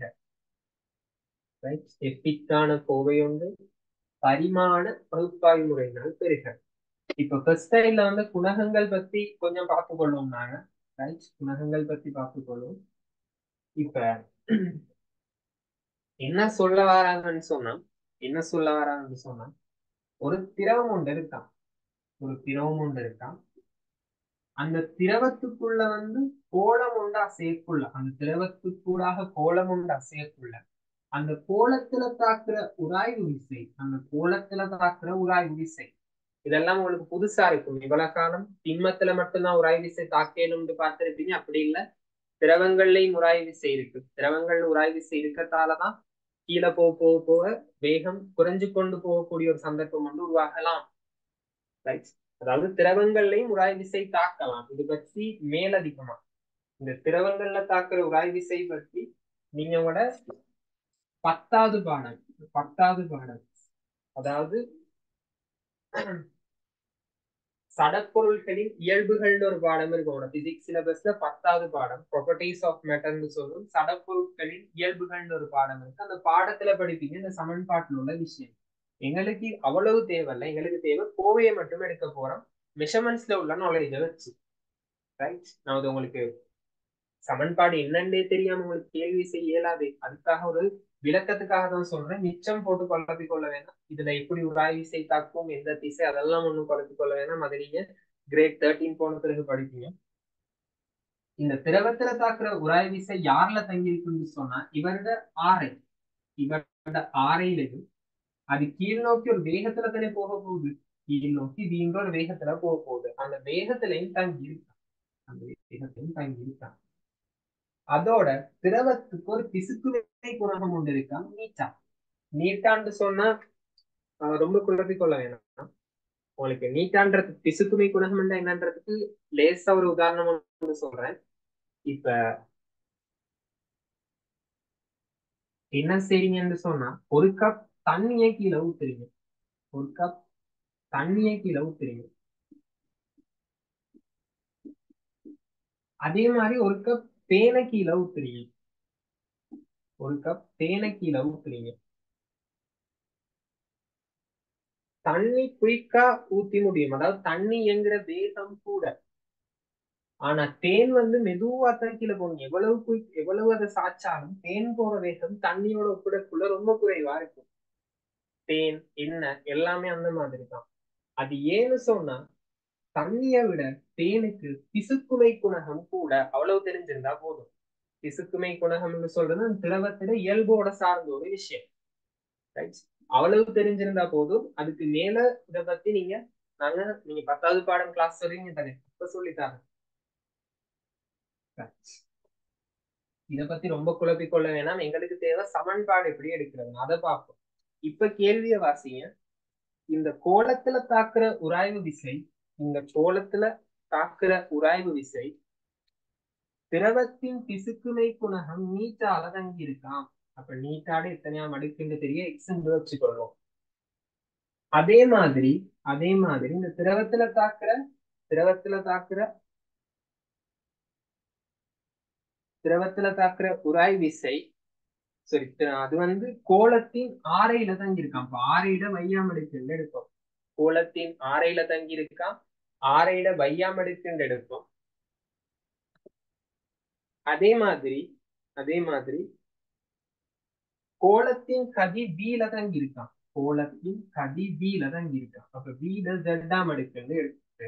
இப்ப ஃபர்ஸ்ட் டைம்ல வந்து குணகங்கள் பத்தி கொஞ்சம் பார்த்துக்கொள்வோம் நாங்க. குணகங்கள் பத்தி பார்த்துக்கொள்வோம். இப்ப என்ன சொல்ல வராங்கன்னு சொன்னா ஒரு திரவம் ஒன்று இருக்கான். அந்த திரவத்துக்குள்ள வந்து கோளம் ஒன்று அசையக்குள்ள, அந்த கோளத்துல தாக்குற உராய்வு விசை இதெல்லாம் உங்களுக்கு புதுசா இருக்கும். இவ்வளவு காலம் திண்மத்துல மட்டும்தான் உராய்வு விசை தாக்கேன்னு பார்த்திருப்பீங்க. அப்படி இல்லை, திரவங்கள்லயும் உராய்வு விசை இருக்கு. திரவங்கள் உராய்வு விசை இருக்கத்தாலதான் கீழே போக வேகம் குறைஞ்சு கொண்டு போகக்கூடிய ஒரு சந்தர்ப்பம் வந்து உருவாகலாம். அதாவது திரவங்கள்லையும் உராய்வு விசை தாக்கலாம். இது பற்றி மேலதிகமா இந்த திரவங்கள்ல தாக்குற உராய்வு விசை பற்றி நீங்க கூட 10வது பாடம் அதாவது சடப்பொருள்களின் இயல்புகள்னு ஒரு பாடம் இருக்கும். பிசிக்ஸ் சிலபஸ்ல 10வது பாடம் ப்ராப்பர்ட்டிஸ் ஆஃப் மேட்டர்னு சொல்லும். சடப்பொருட்களின் இயல்புகள்னு ஒரு பாடம் இருக்கு. அந்த பாடத்துல படிப்பீங்க இந்த சமன்பாட்டில் உள்ள விஷயம். எங்களுக்கு அவ்வளவு தேவையில்லை. எங்களுக்கு தேவை கோவையை மட்டும் எடுக்க போறோம், மெஷர்மெண்ட்ஸ்ல உள்ள நாலேஜை வச்சு. ரைட். நான் அது உங்களுக்கு சமன்பாடு என்னன்னே தெரியாம உங்களுக்கு கேள்வி செய்ய இயலாது. அதுக்காக ஒரு விளக்கத்துக்காக தான் சொல்றேன். மிச்சம் போட்டு குழப்பிக் கொள்ள வேணாம். இதுல எப்படி உராய் விசை தாக்கும், எந்த திசை, அதெல்லாம் ஒண்ணும் குழப்பிக் கொள்ள வேணாம். அதை நீங்க கிரேட் 13 போன பிறகு படிப்பீங்க. இந்த திரவத்துல தாக்குற உராய் விசை யாருல தங்கி இருக்குன்னு சொன்னா இவரோட ஆரை, இவரோட ஆரையிலையும் அது கீழ் நோக்கி ஒரு வேகத்துல தானே போக போகுது. கீழ் நோக்கி வீண்ட ஒரு வேகத்துல போக போகுது. அந்த வேகத்திலையும் தங்கி இருக்கான். அந்த வேகத்திலையும் தங்கி இருக்கான். அதோட திரவத்துக்கு ஒரு பிசுக்குமை குணகம் ஒன்று இருக்கா, நீட்டா. நீட்டான்னு சொன்னா ரொம்ப குழப்பிக் கொள்ள வேணாம். உங்களுக்கு நீட்டான்றது பிசுக்குமை குணகம் என்னன்றதுக்கு லேசா ஒரு உதாரணம் ஒன்று சொல்றேன். இப்ப என்ன செய்றீங்கன்னு சொன்னா ஒரு கப் தண்ணியை கீழே ஊத்துறீங்க. ஒரு கப் தண்ணியை கீழே ஊத்துறீங்க. அதே மாதிரி ஒரு கப் தேனை கீழே ஊத்துறீங்க. ஒரு கப் தேனை கீழே ஊத்துறீங்க. தண்ணி குயிக்கா ஊத்தி முடியும். அதாவது தண்ணி என்கிற வேகம் கூட. ஆனா தேன் மெதுவா தான் கீழே போகும். எவ்வளவு அதை சாய்ச்சாலும் தேன் போற வேகம் தண்ணியோட ஒப்பிடக்குள்ள ரொம்ப குறைவா இருக்கும். தேன் எண்ணெய் எல்லாமே அந்த மாதிரி தான். அது ஏன்னு சொன்னா தண்ணியை விட தேனுக்கு பிசுக்குமை குணகம் கூட. அவ்வளவு தெரிஞ்சிருந்தா போதும். பிசுக்குமை குணகம்னு சொல்றது திரவத்திட இயல்போட சார்ந்த ஒரு விஷயம். அவ்வளவு தெரிஞ்சிருந்தா போதும். அதுக்கு மேல இதை பத்தி நீங்க 10வது பாடம் கிளாஸ் வரீங்க தானே, இப்ப சொல்லித்தாங்க. இதை பத்தி ரொம்ப குழப்பிக் கொள்ள வேணாம். எங்களுக்கு தேவை சமன்பாடு எப்படி எடுக்கிறது, அதை பார்ப்போம். இப்ப கேள்விய வாசிங்க. இந்த கோலத்துல தாக்குற உராய்வு விசை, இந்த கோலத்துல தாக்குற உராய்வு விசை திரவத்தின் பிசுக்குமை குணகம் நீட்டால தங்கி இருக்காம். அப்ப நீட்டாட எத்தனையாம் அடுக்குன்னு தெரிய எக்ஸ் வச்சுக்கொள்வோம். அதே மாதிரி இந்த திரவத்துல தாக்குற உராய் விசை, சரி, அது கோலத்தின் ஆரையில தங்கி இருக்கான். அப்ப ஆரையிட வையாமடுக்குன்னு எடுப்போம். கோலத்தின் ஆரையில தங்கி இருக்கான். ஆரையிட வையாமடுக்குன்னு எடுப்போம். அதே மாதிரி கோலத்தின் கதி வீல தங்கி இருக்கான். கோலத்தின் கதி வீல தங்கி இருக்கான். அப்ப வீட ஜெட்டாம் அடுக்குன்னு எடுத்து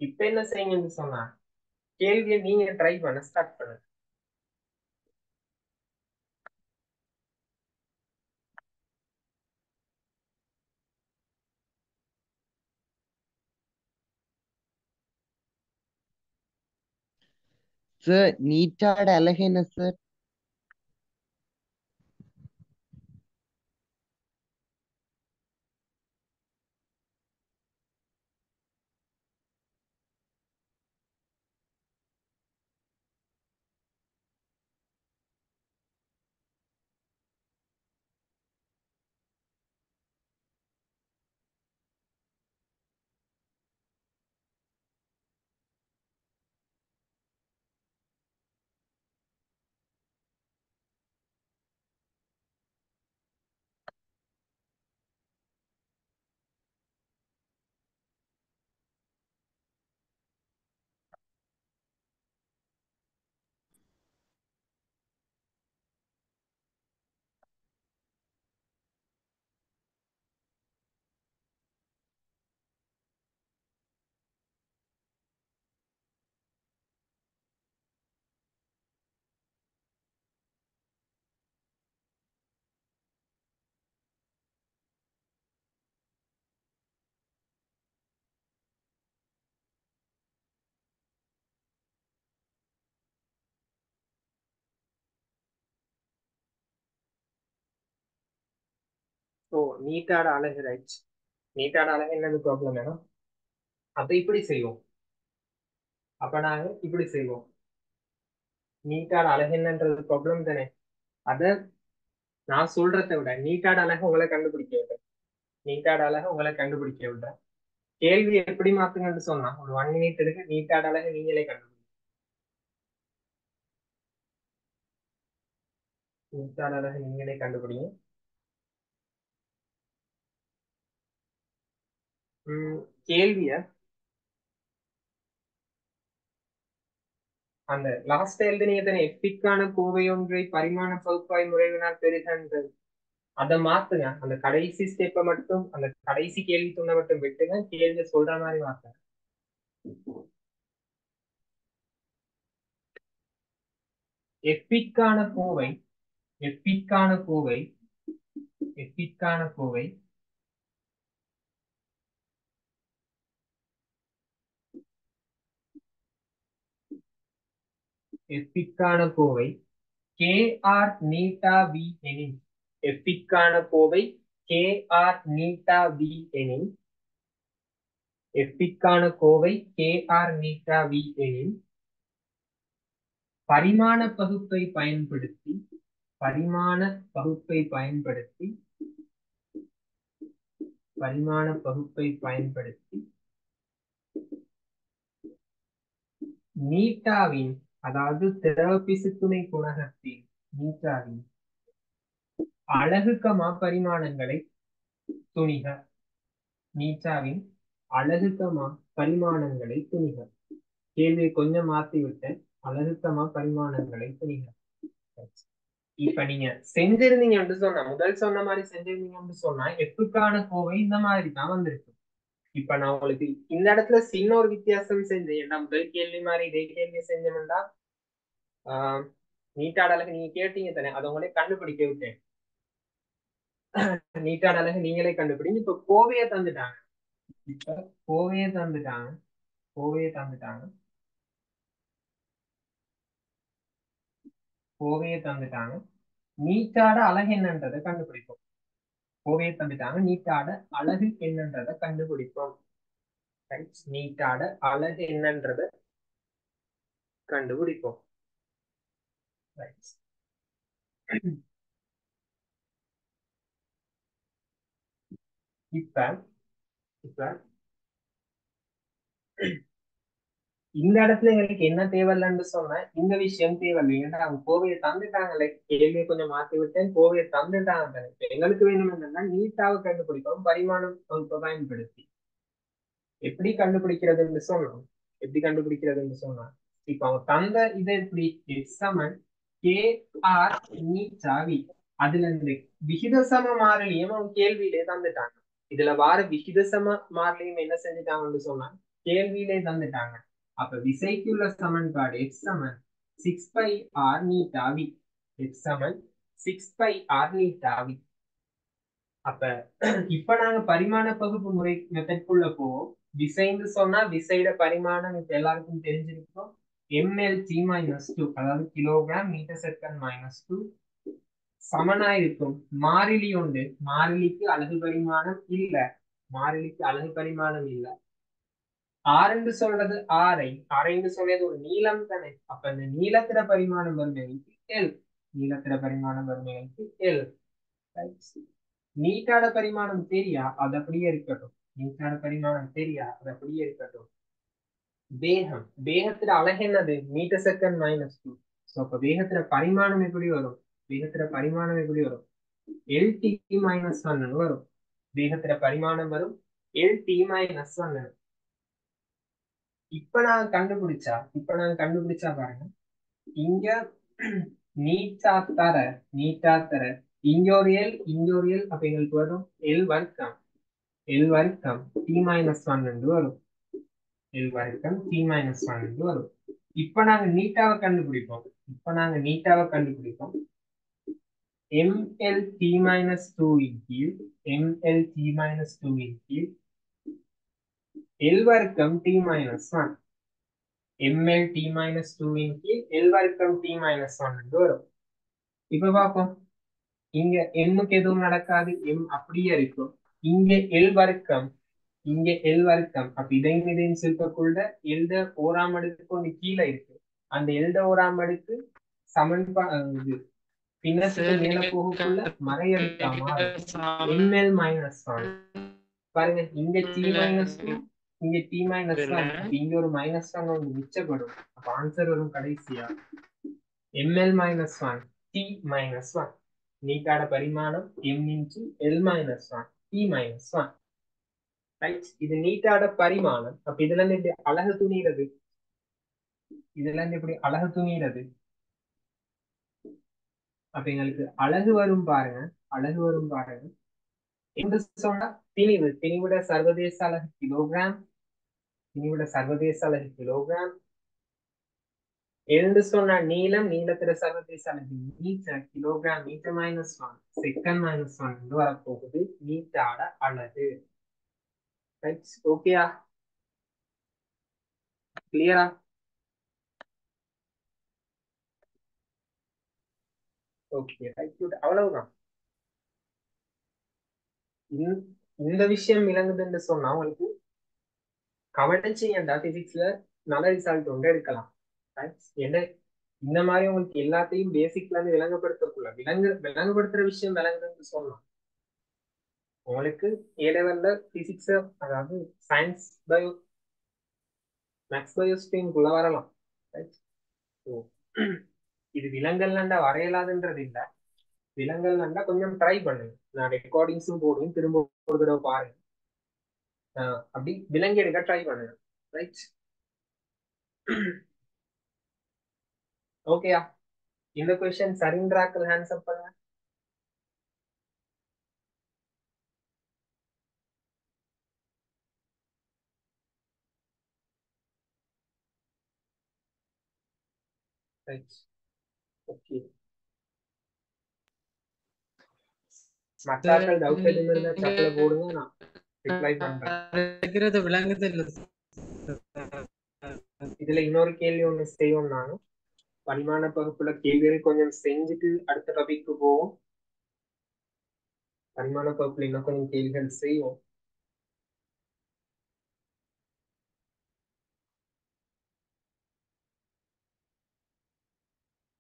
இப்ப என்ன செய்யுங்கன்னு சொன்னா கேள்வியை நீங்க ட்ரை பண்ண ஸ்டார்ட் பண்ணுங்க. சார் நீட்டாட அழகு என்ன சார்? ஓ, நீட்டாட அழகு, ரைட். நீட்டாட அழகு என்னது ப்ராப்ளம் வேணும். அப்ப இப்படி செய்வோம். நாங்க இப்படி செய்வோம். நீட்டாட அழகு என்னன்றது ப்ராப்ளம் தானே. அத நான் சொல்றதை விட நீட்டாட அழகு உங்களை கண்டுபிடிக்க விடுறேன். நீட்டாட அழகு உங்களை கண்டுபிடிக்க விடுறேன். கேள்வி எப்படி மாத்துங்கன்னு சொன்னா ஒரு 1 மினிட் இருக்கு. நீட்டாட அழகு நீங்களே கண்டுபிடிங்க. நீட்டாட அழகு நீங்களே கண்டுபிடிங்க. கேள்விய அந்த லாஸ்ட் எழுதினீங்க எஃபிக்கான கோவை ஒன்றை பரிமாண பகுப்பாய் முறைவினால் பெறுகின்றது. அதை மாத்துங்க. அந்த கடைசி ஸ்டெப்பை மட்டும், அந்த கடைசி கேள்வி துணை மட்டும் விட்டுங்க. கேள்வி சொல்ற மாதிரி மாத்துங்க. எஃபிக்கான கோவை எஃபிக்கான கோவை எஃபிக்கான கோவை எஃபிக்கான கோவை KR நீட்டா V எனின் எஃபிக்கான கோவை KR நீட்டா V எனின் எஃபிக்கான கோவை KR நீட்டா V எனின் பரிமாண பகுப்பை பயன்படுத்தி பரிமாண பகுப்பை பயன்படுத்தி பரிமாண பகுப்பை பயன்படுத்தி நீட்டாவின் அதாவது திரவ பிசுத்துணை குணகத்தின் நீட்டாவின் அலகு கமா பரிமாணங்களை துணிக. நீட்டாவின் அலகு கமா பரிமாணங்களை துணிக. கேள்வியை கொஞ்சம் மாத்தி விட்டேன். அலகு கமா பரிமாணங்களை துணிக. இப்ப நீங்க செஞ்சிருந்தீங்கன்னு சொன்னா, முதல் சொன்ன மாதிரி செஞ்சிருந்தீங்கன்னு சொன்னா எஃப்க்கான கோவை இந்த மாதிரி தான் வந்திருக்கு. இப்ப நான் உங்களுக்கு இந்த இடத்துல சின்ன ஒரு வித்தியாசம் செஞ்சேன். ஏன்னா முதல் கேள்வி மாதிரி இதே கேள்வி செஞ்சோம்னா நீட்டாட அழகு நீங்க கேட்டீங்க தானே, அதை உங்களே கண்டுபிடிக்க விட்டேன். நீட்டாட அழகு நீங்களே கண்டுபிடிங்க. இப்ப கோவையை தந்துட்டாங்க. இப்ப கோவையை தந்துட்டாங்க. கோவையை தந்துட்டாங்க. கோவையை தந்துட்டாங்க. நீட்டாட அழகு என்னன்றதை கண்டுபிடிப்போம். கோவையை தந்துட்டாங்க. நீட்டாட அழகு என்னன்றதை கண்டுபிடிப்போம். நீட்டாட அழகு என்னன்றதை கண்டுபிடிப்போம். இப்ப இப்ப இந்த இடத்துல எங்களுக்கு என்ன தேவையில்லைன்னு சொன்னா இந்த விஷயம் தேவையில்லை. ஏன்னா அவங்க கோவையை தந்துட்டாங்களே, கேள்வியை கொஞ்சம் மாத்தி விட்டேன். கோவையை தந்துட்டாங்க. எங்களுக்கு வேணும் என்னன்னா நீட்டாவை கண்டுபிடிப்போம் பரிமாணம் பயன்படுத்தி. எப்படி கண்டுபிடிக்கிறதுன்னு சொன்னோம். எப்படி கண்டுபிடிக்கிறதுன்னு சொன்னா இப்ப அவங்க தந்த இதை எப்படி KR நீட்டாவி அதுல இருந்து விகித சம மாறிலியும் அவங்க கேள்வியிலே தந்துட்டாங்க. இதுல வார விகித சம மாறிலியும் என்ன செஞ்சுட்டாங்கன்னு சொன்னா கேள்வியிலே தந்துட்டாங்க. அப்ப விசைக்குள்ள சமன்பாடு x சமன் 6πr நீட்டாவி. x சமன் 6πr நீட்டாவி. அப்ப இப்ப நாங்க பரிமாண பகுப்பு முறை மெத்தட்குள்ள போவோம். விசைன்னு சொன்னா விசையோட பரிமாணம் இப்ப எல்லாருக்கும் தெரிஞ்சிருக்கும். mL/-2 அதாவது கிலோகிராம் மீட்டர் செகண்ட் -2 சமனா இருக்கும். மாறிலி உண்டு. மாறிலிக்கு அலகு பரிமாணம் இல்ல. மாறிலிக்கு அலகு பரிமாணம் இல்ல. ஆறுன்னு சொல்றது ஆரைன்னு சொல்றது ஒரு நீளம் தானே. அப்ப இந்த நீளத்திட பரிமாணம் வறுமைகளுக்கு L. நீளத்திட பரிமாணம் வறுமைகளுக்கு L. நீட்டாட பரிமாணம் தெரியா, அது அப்படியே இருக்கட்டும். நீட்டாட பரிமாணம் தெரியா, அது அப்படியே இருக்கட்டும். வேகம் வேகத்திட அலகு என்னது மீட்டர் செகண்ட் -2. சோ அப்ப வேகத்திட பரிமாணம் எப்படி வரும்? வேகத்திட பரிமாணம் எப்படி வரும்? LT-1 வரும். வேகத்திட பரிமாணம் வரும் LT-1. இப்ப நாங்க கண்டுபிடிச்சா பாருங்க. இங்க நீட்டா தர இங்க ஒரு L அப்ப எங்களுக்கு வரும் L வர்க்கம் T-1 வரும். L வர்க்கம் T-1 வரும். இப்ப நாங்க நீட்டாவை கண்டுபிடிப்போம். ML-T-2 இன் கீழ் L வர்க்கம் T-1. ML-T-2 இன் கீழ் L வர்க்கம் T-1 வரும். இப்ப பார்ப்போம். இங்க எம்முக்கு எதுவும் நடக்காது. எம் அப்படியே இருக்கும். இங்க L வர்க்கம் அப்ப இதையும் சிற்பக்குள்ள எல்ட ஓராம் அடுக்கு கொண்டு கீழே இருக்கு. அந்த எல்ட ஓராம் அடுக்கு சமன்பாடு பின்னத்துக்கு மேல போகக்குள்ள மறையெடுக்காம ML-1 பாருங்க. இங்க T-2 இங்க T-1 இங்க ஒரு -1 ஒன்று மிச்சப்படும். அப்ப ஆன்சர் வரும் கடைசியா ML-1 T-1. நீட்டாட பரிமாணம் M×L-1 T-1. இது நீட்டாட பரிமாணம். அப்ப இதுல இருந்து அலகு துணிகிறது. இதுல இருந்து எப்படி அழகு துணிகிறது. அப்ப எங்களுக்கு அழகு வரும் பாருங்க, அழகு வரும் பாருங்க. என்று சொன்னா திணிவு, திணிவுட சர்வதேச அலகு கிலோகிராம், திணிவுட சர்வதேச அலகு கிலோகிராம். என்று சொன்னா நீளம், நீளத்திட சர்வதேச அலகு மீட்டர், கிலோகிராம் மீட்டர் -1 செகண்ட் -1 என்று வரப்போகுது மீட்டாட அலகு. ஓகேயா, கிளியரா? Okay right, good. அவ்வளவுதான். இந்த விஷயம் விளங்குதுன்னு சொன்னா உங்களுக்கு கவனிச்சீங்கடா பிசிக்ஸ்ல நல்ல ரிசல்ட் ஒன்று எடுக்கலாம். என்ன இந்த மாதிரி உங்களுக்கு எல்லாத்தையும் பேசிக்ல இருந்து விளங்கப்படுத்தக்குள்ள விளங்கப்படுத்துற விஷயம் விளங்குதுன்னு சொல்லலாம். உங்களுக்கு ஏ லெவல்ல பிசிக்ஸ், அதாவது சயின்ஸ் பயோ மேக்ஸ் பயோ ஸ்ட்ரீம்குள்ள வரலாம். இது விலங்கல்னா வரையலாதுன்றது இல்ல, விலங்கல்னா கொஞ்சம் ட்ரை பண்ணுங்க. நான் ரெக்கார்டிங்ஸும் போடுவேன், திரும்ப ஒரு தடவை பாருங்க. அப்படி விலங்கி எடுக்க ட்ரை பண்ணுங்க. ரைட், ஓகேயா? இந்த கொஸ்டின் சரின்றாக்கள் ஹேண்ட்ஸ் அப் பண்ணுங்க. Right, okay. மத்தாக்கள் டவுட் எதுவும் இருந்தா சட்டில போடுங்க, நான் ரிப்ளை பண்றேன். விளங்குது இல்ல. இதுல இன்னொரு கேள்வி ஒண்ணு செய்வோம். நானும் பரிமாண பகுப்புல கேள்விகள் கொஞ்சம் செஞ்சுட்டு அடுத்த டாபிக்கு போவோம். பரிமாண பகுப்புல இன்னும் கொஞ்சம் கேள்விகள் செய்வோம்.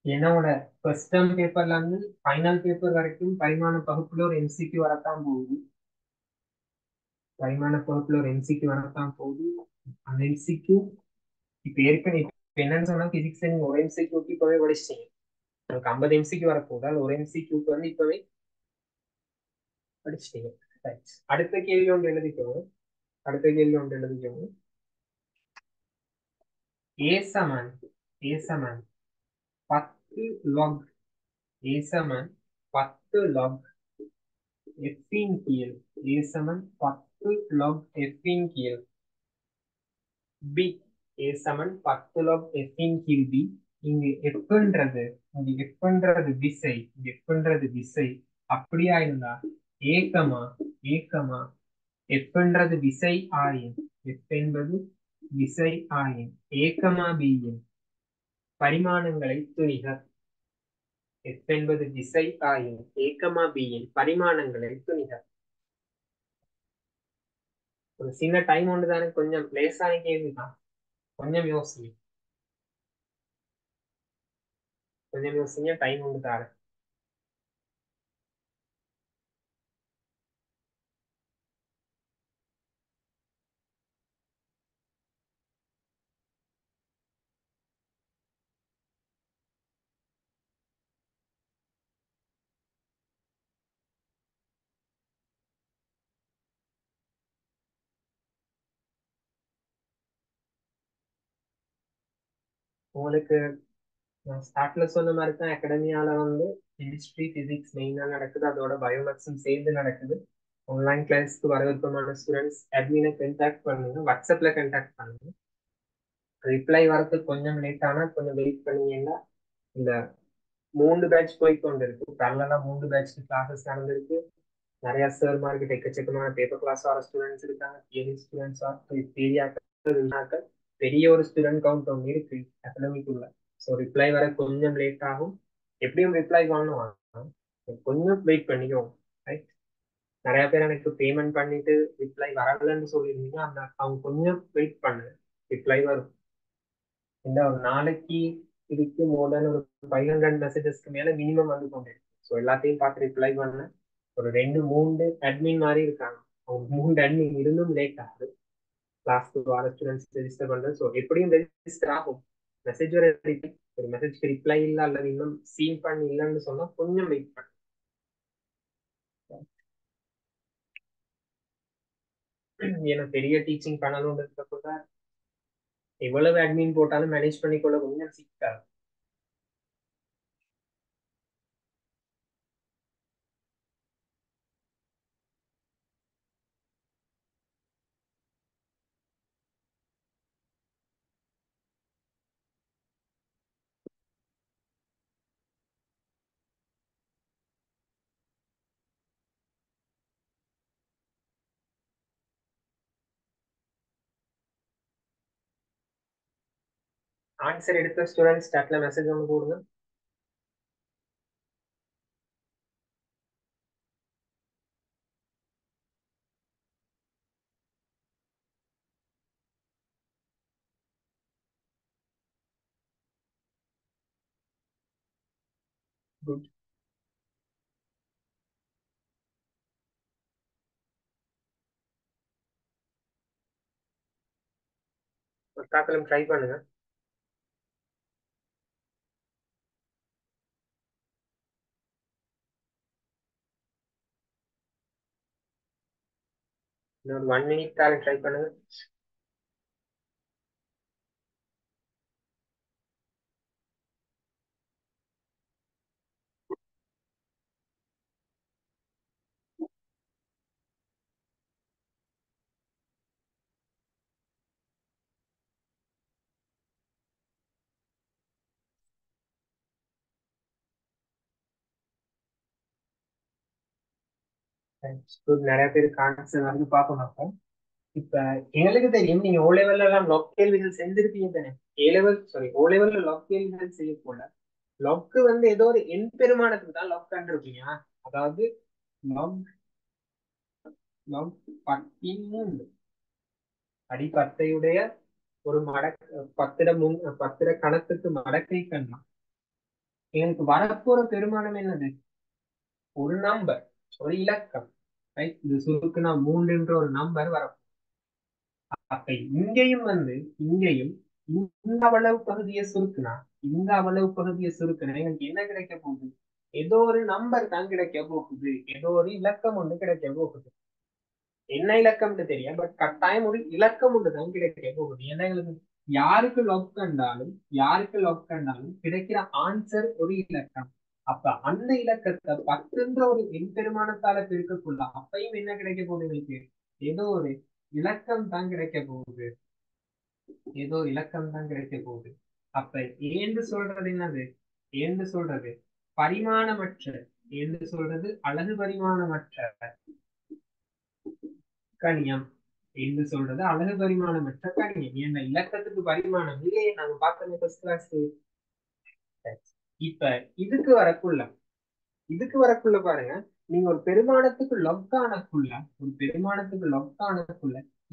என்னோட ஃபர்ஸ்ட் டேர்ம் பேப்பர்ல இருந்து ஃபைனல் பேப்பர் வரைக்கும் பரிமாண பகுப்புல ஒரு எம்சிக்யூ வரத்தான் போகுது. பரிமாண பகுப்புல ஒரு எம்சிக்யூ வரத்தான் போகுது. அந்த எம்சிக்யூ இப்ப ஏற்கனவே என்னன்னு சொன்னா பிசிக்ஸ் நீங்க ஒரு எம்சிக்யூக்கு இப்பவே படிச்சிட்டீங்க. உங்களுக்கு 50 எம்சிக்யூ வரப்போகுது, அது ஒரு எம்சிக்யூக்கு வந்து இப்பவே படிச்சிட்டீங்க. அடுத்த கேள்வி ஒன்று எழுதிக்கோங்க. அடுத்த கேள்வி ஒன்று எழுதிக்கோங்க. ஏ சமன் 10 log a Saman 10 log f இன் கீழ் a சமன் 10 log f இன் கீழ் b, a Saman 10 log f இன் கீழ் b. இங்கு fன்றது விசை, விசை. அப்படியா இருந்தா a fன்றது விசை ஆயின், f என்பது விசை ஆயின் a b இன் பரிமாணங்களை துணிக. f என்பது விசை ஆயின் a b இன் பரிமாணங்களை துணிக. ஒரு சின்ன டைம் ஒன்று தானே, கொஞ்சம் லேசான கேள்விதான். கொஞ்சம் யோசிங்க, டைம் ஒன்று தானே. உங்களுக்கு நான் ஸ்டார்ட்ல சொன்ன மாதிரி தான் அகாடமியால வந்து கெமிஸ்ட்ரி பிசிக்ஸ் மெயினா நடக்குது, அதோட பயோமேக்ஸும் சேர்ந்து நடக்குது. ஆன்லைன் கிளாஸ்க்கு வர விருப்பமான ஸ்டூடெண்ட்ஸ் அட்மினை கண்டாக்ட் பண்ணுங்க, வாட்ஸ்அப்ல கண்டாக்ட் பண்ணுங்க. ரிப்ளை வரதுக்கு கொஞ்சம் லேட் ஆனா கொஞ்சம் வெயிட் பண்ணீங்கன்னா, இந்த 3 பேட்ச் போய் கொண்டு இருக்கு. பேரலா 3 பேட்ச் கிளாஸஸ் நடந்திருக்கு. நிறைய சார் மார்க்கு எக்கச்சக்கமான பேப்பர் கிளாஸ் வர ஸ்டூடெண்ட்ஸ் இருக்காங்க, தியரி ஸ்டூடெண்ட்ஸ் பெரிய ஒரு ஸ்டூடெண்ட் கவுண்ட் ஒன்று இருக்கு அகாடமிக்குள்ள. ஸோ ரிப்ளை வர கொஞ்சம் லேட் ஆகும். எப்படியும் ரிப்ளை பண்ணுவாங்க, கொஞ்சம் வெயிட் பண்ணிக்கோங்க. ரைட், நிறைய பேர் எனக்கு பேமெண்ட் பண்ணிட்டு ரிப்ளை வரலன்னு சொல்லியிருந்தீங்க, அந்த அவங்க கொஞ்சம் வெயிட் பண்ணுங்க, ரிப்ளை வரும். இந்த ஒரு நாளைக்கு இதுக்கு மோர் தென் ஒரு 500 மெசேஜஸ்க்கு மேல மினிமம் வந்து கொண்டு. ஸோ எல்லாத்தையும் பார்த்து ரிப்ளை பண்ண ஒரு 2-3 அட்மின் மாதிரி இருக்காங்க. அவங்க 3 அட்மின் இருந்தும் லேட் ஆகுது கிளாஸ்க்கு வர ஸ்டூடெண்ட்ஸ் ரெஜிஸ்டர் பண்றது. ஸோ எப்படியும் ரெஜிஸ்டர் ஆகும். மெசேஜ் ஒரு மெசேஜ்க்கு ரிப்ளை இல்லை அல்லது இன்னும் சீன் பண்ணி இல்லைன்னு சொன்னா கொஞ்சம் வெயிட் பண்ணு. ஏன்னா பெரிய டீச்சிங் பண்ணணும்னு இருக்க கூட எவ்வளவு அட்மின் போட்டாலும் மேனேஜ் பண்ணிக்கொள்ள கொஞ்சம் சிக்கல். ஆன்சர் எடுத்த ஸ்டூடெண்ட்ஸ் சாட்ல மெசேஜ் ஒன்று போடுங்க. குட். ஒரு காக்கலும் ட்ரை பண்ணுங்க. இன்னொரு 1 மினிட் தாரம் ட்ரை பண்ணுங்க. குட். நிறைய பேருக்கு ஆன்சர் வந்து பார்க்கணும். அப்போ இப்ப எங்களுக்கு தெரியும் நீங்க ஓ லெவல்ல எல்லாம் லாக் கேள்விகள் செஞ்சிருப்பீங்க தானே. ஏ லெவல் சாரி ஓ லெவல்ல லாக் கேள்விகள் செய்ய போல லாக் வந்து ஏதோ ஒரு எண் பெருமானத்துக்கு தான் லாக் கண்டிருப்பீங்க. அதாவது லாக் லாக் 13 அடி 10 ஒரு பத்திர கணத்துக்கு மடக்கை கண்ணா எனக்கு வரப்போற பெருமானம் என்னது? ஒரு நம்பர், ஒரு இலக்கம். ரைட்? இது சுருக்குனா 3 என்ற ஒரு நம்பர் வர. அப்ப இங்கேயும் இந்த அவ்வளவு பகுதியை சுருக்குனா எனக்கு என்ன கிடைக்க போகுது? ஏதோ ஒரு நம்பர் தான் கிடைக்க போகுது, ஏதோ ஒரு இலக்கம் ஒண்ணு கிடைக்க போகுது. என்ன இலக்கம்னு தெரியும், பட் கட்டாயம் ஒரு இலக்கம் ஒன்று தான் கிடைக்க போகுது. ஏன்னா எங்களுக்கு யாருக்கு லாக் கண்டாலும் கிடைக்கிற ஆன்சர் ஒரு இலக்கம். அப்ப அந்த இலக்கத்தை 10 ஒரு எண் பெருமானத்தால பெருக்கக்குள்ள அப்பையும் என்ன கிடைக்க போகுது? எங்களுக்கு ஏதோ ஒரு இலக்கம் தான் கிடைக்க போகுது, ஏதோ இலக்கம் தான் கிடைக்க போகுது. அப்ப ஏன்னு சொல்றது என்னது? ஏன்னு சொல்றது பரிமாணமற்ற, ஏன்னு சொல்றது அழகு பரிமாணமற்ற கணியம் என்று சொல்றது அழகு பரிமாணமற்ற கணியம். ஏன்னா இலக்கத்துக்கு பரிமாணம் இல்லையே, நாங்க பார்த்தோம் ஃபர்ஸ்ட் கிளாஸ். இப்ப இதுக்கு வரக்குள்ள பாருங்க, நீங்க ஒரு பெருமானத்துக்கு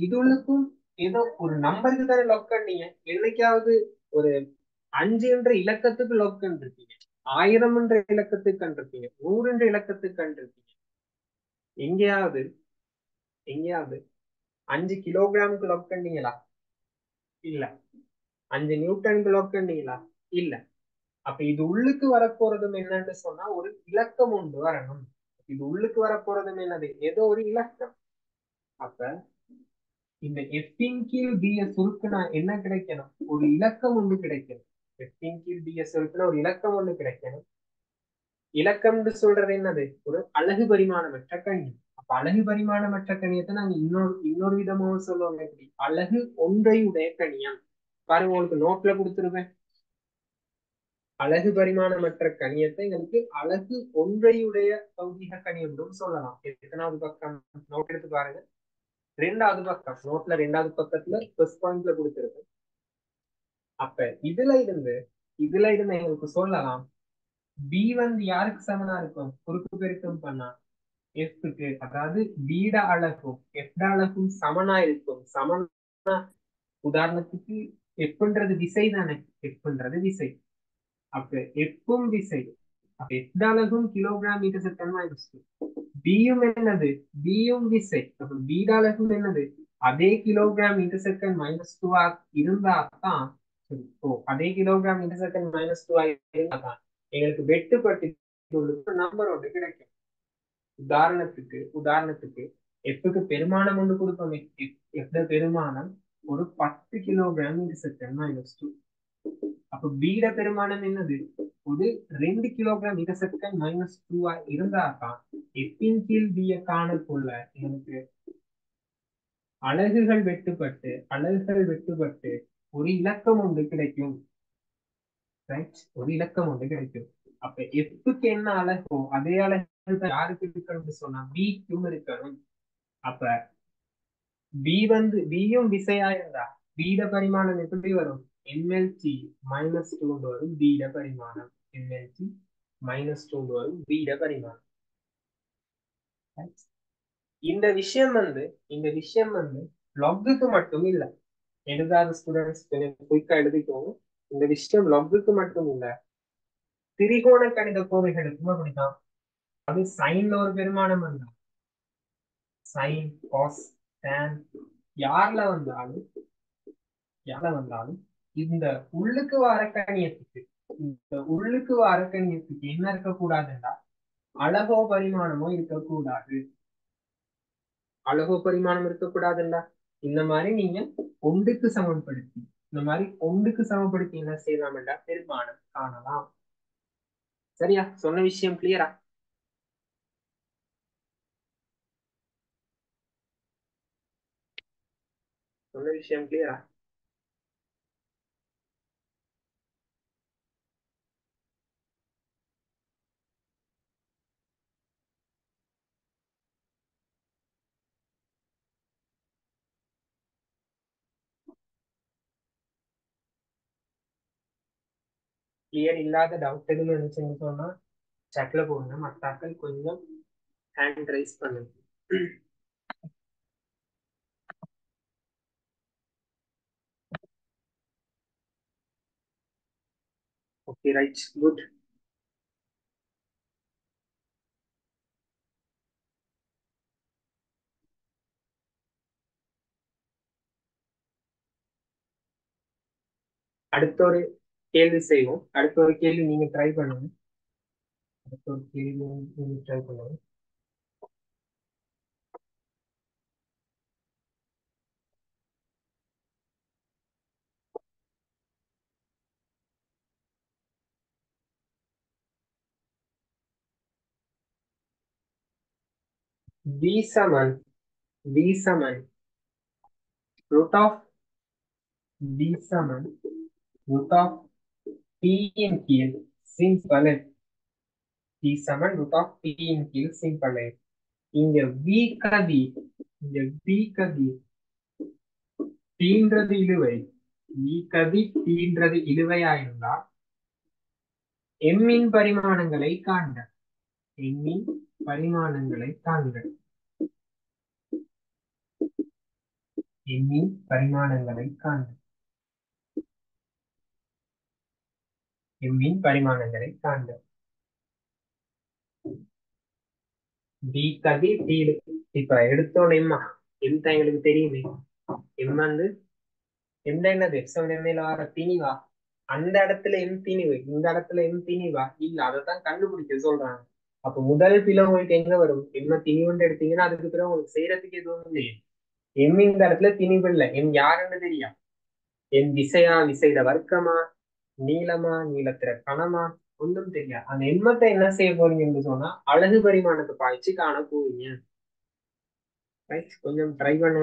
இதுளுக்கும் ஏதோ ஒரு நம்பருக்கு தானே லொக் பண்ணீங்க. என்னைக்காவது ஒரு 5 என்ற இலக்கத்துக்கு லொக் கண்டிருப்பீங்க, 1000 என்ற இலக்கத்துக்கு கண்டிருப்பீங்க, 100 என்ற இலக்கத்துக்கு கண்டிருப்பீங்க. எங்கேயாவது 5 கிலோகிராமுக்கு லொக் பண்ணீங்களா? இல்ல. 5 நியூட்டனுக்கு லொக் பண்ணீங்களா? இல்ல. அப்ப இது உள்ளுக்கு வரப்போறதும் என்னன்னு சொன்னா ஒரு இலக்கம் ஒன்று வரணும். இது உள்ளுக்கு வரப்போறதும் என்னது? ஏதோ ஒரு இலக்கம். அப்ப இந்த எஃபின் கீழ் டிஎஸ் சுருக்குனா என்ன கிடைக்கணும்? ஒரு இலக்கம் ஒன்று கிடைக்கணும். எஃபின் கீழ் டிஎஸ் சுருக்குனா ஒரு இலக்கம் ஒன்று கிடைக்கணும். இலக்கம்னு சொல்றது என்னது? ஒரு அழகு பரிமாணமற்ற கணியம். அப்ப அழகு பரிமாணமற்ற கணியத்தை நாங்க இன்னொரு விதமாக சொல்லுவாங்க. எப்படி? அழகு ஒன்றையுடைய கணியம். பாருங்க, உங்களுக்கு நோட்ல கொடுத்துருவேன். அழகு பரிமாணமற்ற கணியத்தை எங்களுக்கு அழகு ஒன்றையுடைய பௌதிக கணியம் சொல்லலாம். எத்தனாவது பக்கம் நோட் எடுத்து பாருங்க. 2வது பக்கம் நோட்ல 2வது பக்கத்துல ஃபர்ஸ்ட் பாயிண்ட்ல கொடுத்துருக்கு. அப்ப இதுல இருந்து எங்களுக்கு சொல்லலாம் பி வந்து யாருக்கு சமனா இருக்கும்? குறுக்கு பெருக்கம் பண்ணா எஃப்க்கு, அதாவது பீட அழகும் எஃப் அழகும் சமனா இருக்கும். சமனா உதாரணத்துக்கு எஃப்ன்றது விசை தானே, எஃப்ன்றது விசை. அப்ப எஃப்பும் விசை, அப்ப எஃப் அழகும் கிலோகிராம் மீட்டர் செகண்ட் மைனஸ் 2. பியும் என்னது? பியும் விசை. அப்ப பீட அழகும் என்னது? அதே கிலோகிராம் மீட்டர் செகண்ட் மைனஸ் 2 இருந்தா தான், அதே கிலோகிராம் மீட்டர் செகண்ட் மைனஸ் 2 இருந்தா தான் எங்களுக்கு வெட்டுப்பட்டு நம்பர் ஒன்று கிடைக்கும். உதாரணத்துக்கு எஃப்க்கு பெருமானம் ஒன்று கொடுப்போம். எஃப் பெருமானம் ஒரு 10 கிலோகிராம் இன்டு செகண்ட் மைனஸ் 2. அப்ப பீட பெருமானம் என்னது? ஒரு 2 கிலோகிராம் இன்டு செகண்ட் மைனஸ் 2 இருந்தாதான் எப்பின் கீழ் பிய காணக்குள்ள எனக்கு அலகுகள் வெட்டுப்பட்டு ஒரு இலக்கம் ஒன்று கிடைக்கும். ரைட், ஒரு இலக்கம் ஒன்று கிடைக்கும். அப்ப எஃப்க்கு என்ன அலகோ அதே அலகு யாருக்கு இருக்கணும்னு சொன்னா பிக்கும் இருக்கணும். அப்ப பியும் விசையா இருந்தா பீட பரிமாணம் எப்படி வரும்? எம்எல்டி மைனஸ் 2 வரும் பீட பரிமாணம். எம்எல்டி மைனஸ் 2 வரும் பீட பரிமாணம். இந்த விஷயம் வந்து லொக்குக்கு மட்டும் இல்ல. எழுதாத ஸ்டூடெண்ட்ஸ் குயிக்கா எழுதிக்கோங்க. இந்த விஷயம் லொக்குக்கு மட்டும் இல்ல, திரிகோண கணித கோவைகளுக்கும் அப்படிதான். அது சைன்ல ஒரு பெருமானம் வந்தா சைன் காஸ் tan யார்ல வந்தாலும் இந்த உள்ளுக்கு வர கணியத்துக்கு என்ன இருக்கக்கூடாதுன்னா அழகோ பரிமாணமும் இருக்கக்கூடாது. இந்த மாதிரி நீங்க ஒன்றுக்கு சமப்படுத்தி என்ன செய்யலாம் என்றா பெருமானம் காணலாம். சரியா? சொன்ன விஷயம் கிளியரா? கிளியர் இல்லாத டவுட் எதுவும் இருந்துச்சுன்னு சொன்னா chatல போடுங்க. மத்தாக்கள் கொஞ்சம் ஹேண்ட் ரைஸ் பண்ணுங்க. Okay, right, good. அடுத்த ஒரு கேள்வி செய்வோம். அடுத்த ஒரு கேள்வி நீங்க ட்ரை பண்ணுங்க. V Saman root of V Saman root of P இன் கீழ் simple f. V Saman root of P இன் கீழ் simple f. இங்க V கதிர் தீன்றது இழுவை. V கதிர் தீன்றது இழுவையாயிருந்தா எம்மின் பரிமாணங்களை காண்க. எம்மின் பரிமாணங்களை காண்க. V கதிர் தீடு. இப்ப எடுத்தோட எம் தான் எங்களுக்கு தெரியுமே. எம் வந்து எந்த என்னது மேல வர திணிவா? அந்த இடத்துல எம் திணிவு, இந்த இடத்துல எம் திணிவா? இல்ல, அதைத்தான் கண்டுபிடிக்க சொல்றாங்க. அப்ப முதல் பிள்ளை உங்களுக்கு எங்க வரும்? எம்ம திணிவுன்னு எடுத்தீங்கன்னா அதுக்கு பிறகு உங்களுக்கு செய்யறதுக்கு எதுவும் இல்லையே. எம் இந்த இடத்துல திணிவு இல்லை. எம் யாருன்னு தெரியும். எம் விசையிட வர்க்கமா, நீளமா, நீளத்திர கணமா, ஒன்றும் தெரியாது. அந்த எண்மத்தை என்ன செய்ய போறீங்க என்று சொன்னா அழகு பரிமாணத்தை பாய்ச்சி காண போவீங்க. கொஞ்சம் ட்ரை பண்ண.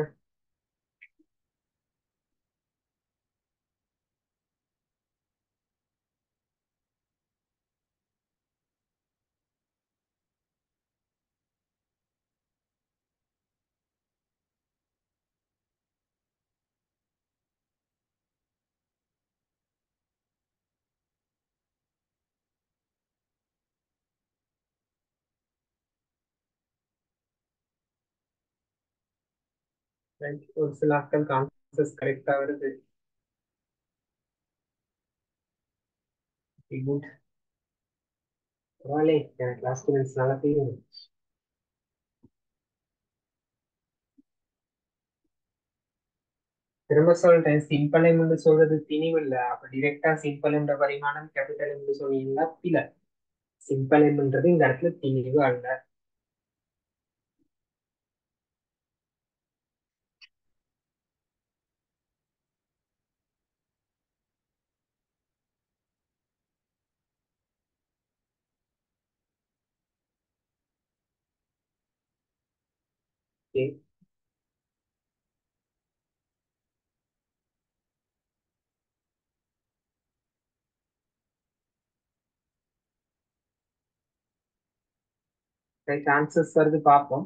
ஒரு சில ஆட்கள் கான்சஸ் கரெக்டா வருது. குட். பரவாயில்லை, எனக்கு கிளாஸ் ஸ்டூடெண்ட்ஸ் நல்லா தெரியும். திரும்ப சொல்றேன், சிம்பிள் எம் சொல்றது திணிவு இல்ல. அப்ப டிரெக்டா சிம்பிள் என்ற பரிமாணம் கேபிட்டல் எம் சொன்னீங்கன்னா இல்ல. சிம்பிள் எம்ன்றது இந்த இடத்துல திணிவு அல்ல. ஓகே. ரைட், ஆன்சர்ஸ் வருது பார்ப்போம்.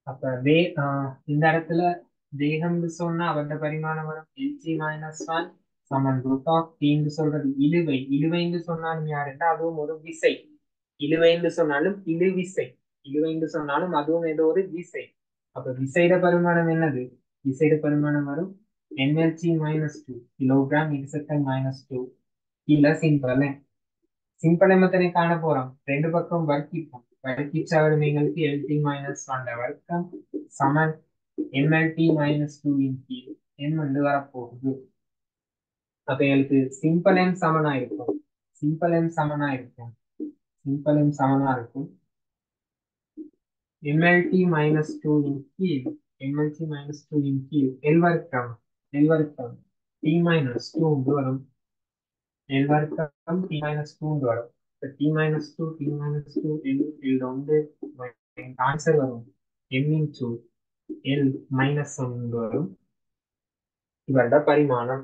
அப்ப இந்த இடத்துல வேகம்னு சொன்னா அவருடைய பரிமாணம் வரும் எல்ஜி மைனஸ் ஒன் சமன் ரூட் ஆஃப் டீன்னு சொல்றது இழுவை. இழுவைன்னு சொன்னாலும் யாருன்னா அதுவும் ஒரு விசை. இழுவைன்னு சொன்னாலும் இழுவிசை. இழுவைன்னு சொன்னாலும் அதுவும் ஏதோ ஒரு விசை. அப்ப விசைட பரிமாணம் என்னது? விசைட பரிமாணம் வரும் NLG minus two kilogram into second minus two. கீழே சிம்பிள் சிம்பிள் எத்தனை காண போறோம்? ரெண்டு பக்கம் வர்க்கிப்போம். வர்க்கிச்சா வரும் எங்களுக்கு எல்டி மைனஸ் ஒன் வர்க்கம் சமன் எம்எல்டி மைனஸ் டூ இன் கீழ் எம் வந்து வரப்போகுது. அப்ப எங்களுக்கு சிம்பிள் எம் சமனா இருக்கும். சிம்பிள் எம் சமனா இருக்கும். சிம்பிள் எம் சமனா இருக்கும் எம்எல்டி மைனஸ் டூ இன் கீழ் எம்எல்டி மைனஸ் டூ இன் கீழ் எல் வர்க்கம் டி மைனஸ் டூ வரும். எல் வர்க்கம் டி மைனஸ் டூ வரும். டி மைனஸ் டூ எல் வந்து ஆன்சர் வரும் எம் இன்டூ எல் மைனஸ் ஒன்று வரும். இவருட பரிமாணம்.